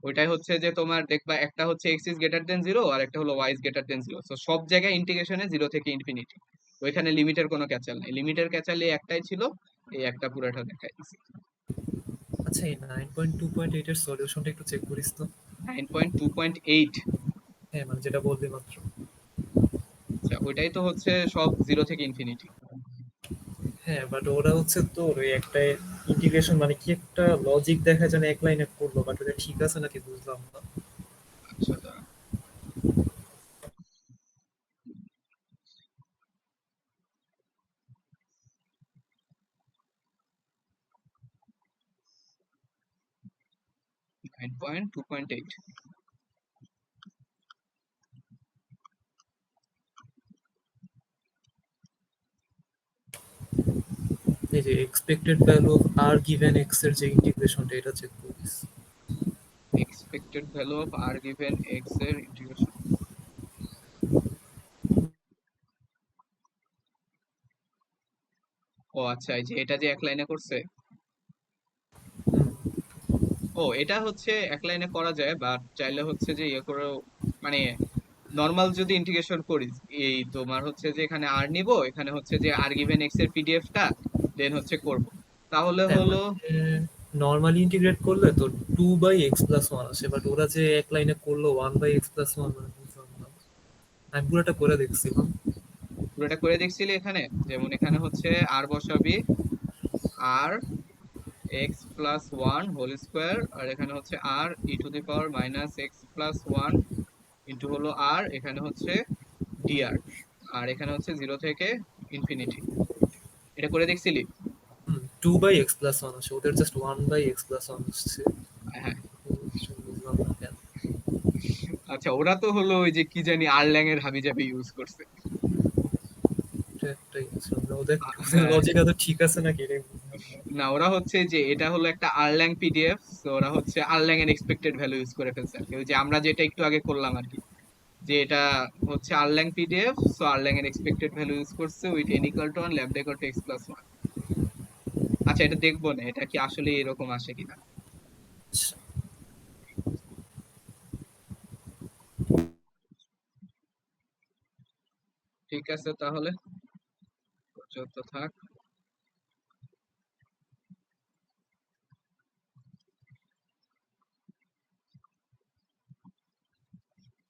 ওইটাই হচ্ছে যে তোমার দেখবা একটা হচ্ছে x is greater than zero আর একটা হলো y is greater than zero, তো সব জায়গায় ইন্টিগ্রেশনে জিরো থেকে ইনফিনিটি, ওইখানে লিমিটের কোনো ক্যাচাল নাই, লিমিটের ক্যাচাল এই একটাই ছিল, এই একটা পুরোটা দেখাই দিছি। আচ্ছা, এই 9.2.8 এর সলিউশনটা একটু চেক করিস তো। 9.2.8, হ্যাঁ, মানে যেটা বললি মাত্র। আচ্ছা ওইটাই তো হচ্ছে সব জিরো থেকে ইনফিনিটি। হ্যাঁ, বাট ওরা হচ্ছে তোর ওই একটা ইন্টিগ্রেশন মানে কি একটা লজিক দেখা যায় না, এক লাইনে করলো, বাট ওটা ঠিক আছে নাকি বুঝলাম না। আচ্ছা, 9.2.8, এই যে expected value of are given x এর যে ইন্টিগ্রেশনটা এটা চেক করিস। Expected value of are given x এর ইন্টিগ্রেশন। ও আচ্ছা, এই যে এটা যে এক লাইনে করছে। ও এটা হচ্ছে এক লাইনে করা যায়, বাট চাইলে হচ্ছে যে ইয়ে করে, মানে নর্মাল যদি ইন্টিগ্রেশন করি, এই তোমার হচ্ছে যে এখানে আর নিব, এখানে হচ্ছে যে আর গিভেন এক্স এর পিডিএফটা দেন হচ্ছে করব, তাহলে হ্যাঁ হলো। মানে নর্মালি ইন্টিগ্রেট করলে তো 2/x+1 আসে, বাট ওরা যে এক লাইনে করলো 1/x+1, মানে বুঝলাম না। আমি পুরোটা করে দেখছিলাম। পুরোটা করে দেখছিলি এখানে, যেমন এখানে হচ্ছে আর বসাবি, আর x plus one whole square, আর এখানে হচ্ছে আর e to the power minus x plus one into হলো আর এখানে হচ্ছে ডিআর, আর এখানে হচ্ছে 0 থেকে ইনফিনিটি। এটা করে দেখছিলি? 2/x+1 আসে, ওদের জাস্ট 1/x+1 আসছে। হ্যাঁ। বুঝলাম না কেন। আচ্ছা, ওরা তো হলো ওই যে কি জানি আরল্যাং এর হাবিজাবি ইউজ করছে। এটা একটাই বুঝলাম না, ওদের হ্যাঁ, লজিক এত ঠিক আছে নাকি এটা বুঝলাম না। না ওরা হচ্ছে যে এটা হলো একটা আরল্যাং পিডিএফ, তো ওরা হচ্ছে আরল্যাং এর এক্সপেক্টেড ভ্যালু ইউজ করে ফেলছে আর কি, ওই যে আমরা যেটা একটু আগে করলাম আর কি, যে এটা হচ্ছে আরল্যাং পিডিএফ, সো আরল্যাং এর এক্সপেক্টেড ভ্যালু ইউজ করছে with n equal to 1 lambda equal to x+1। আচ্ছা, এটা দেখবো না এটা কি আসলে এরকম আসে কিনা। আচ্ছা। ঠিক আছে তাহলে, পর্যন্ত থাক।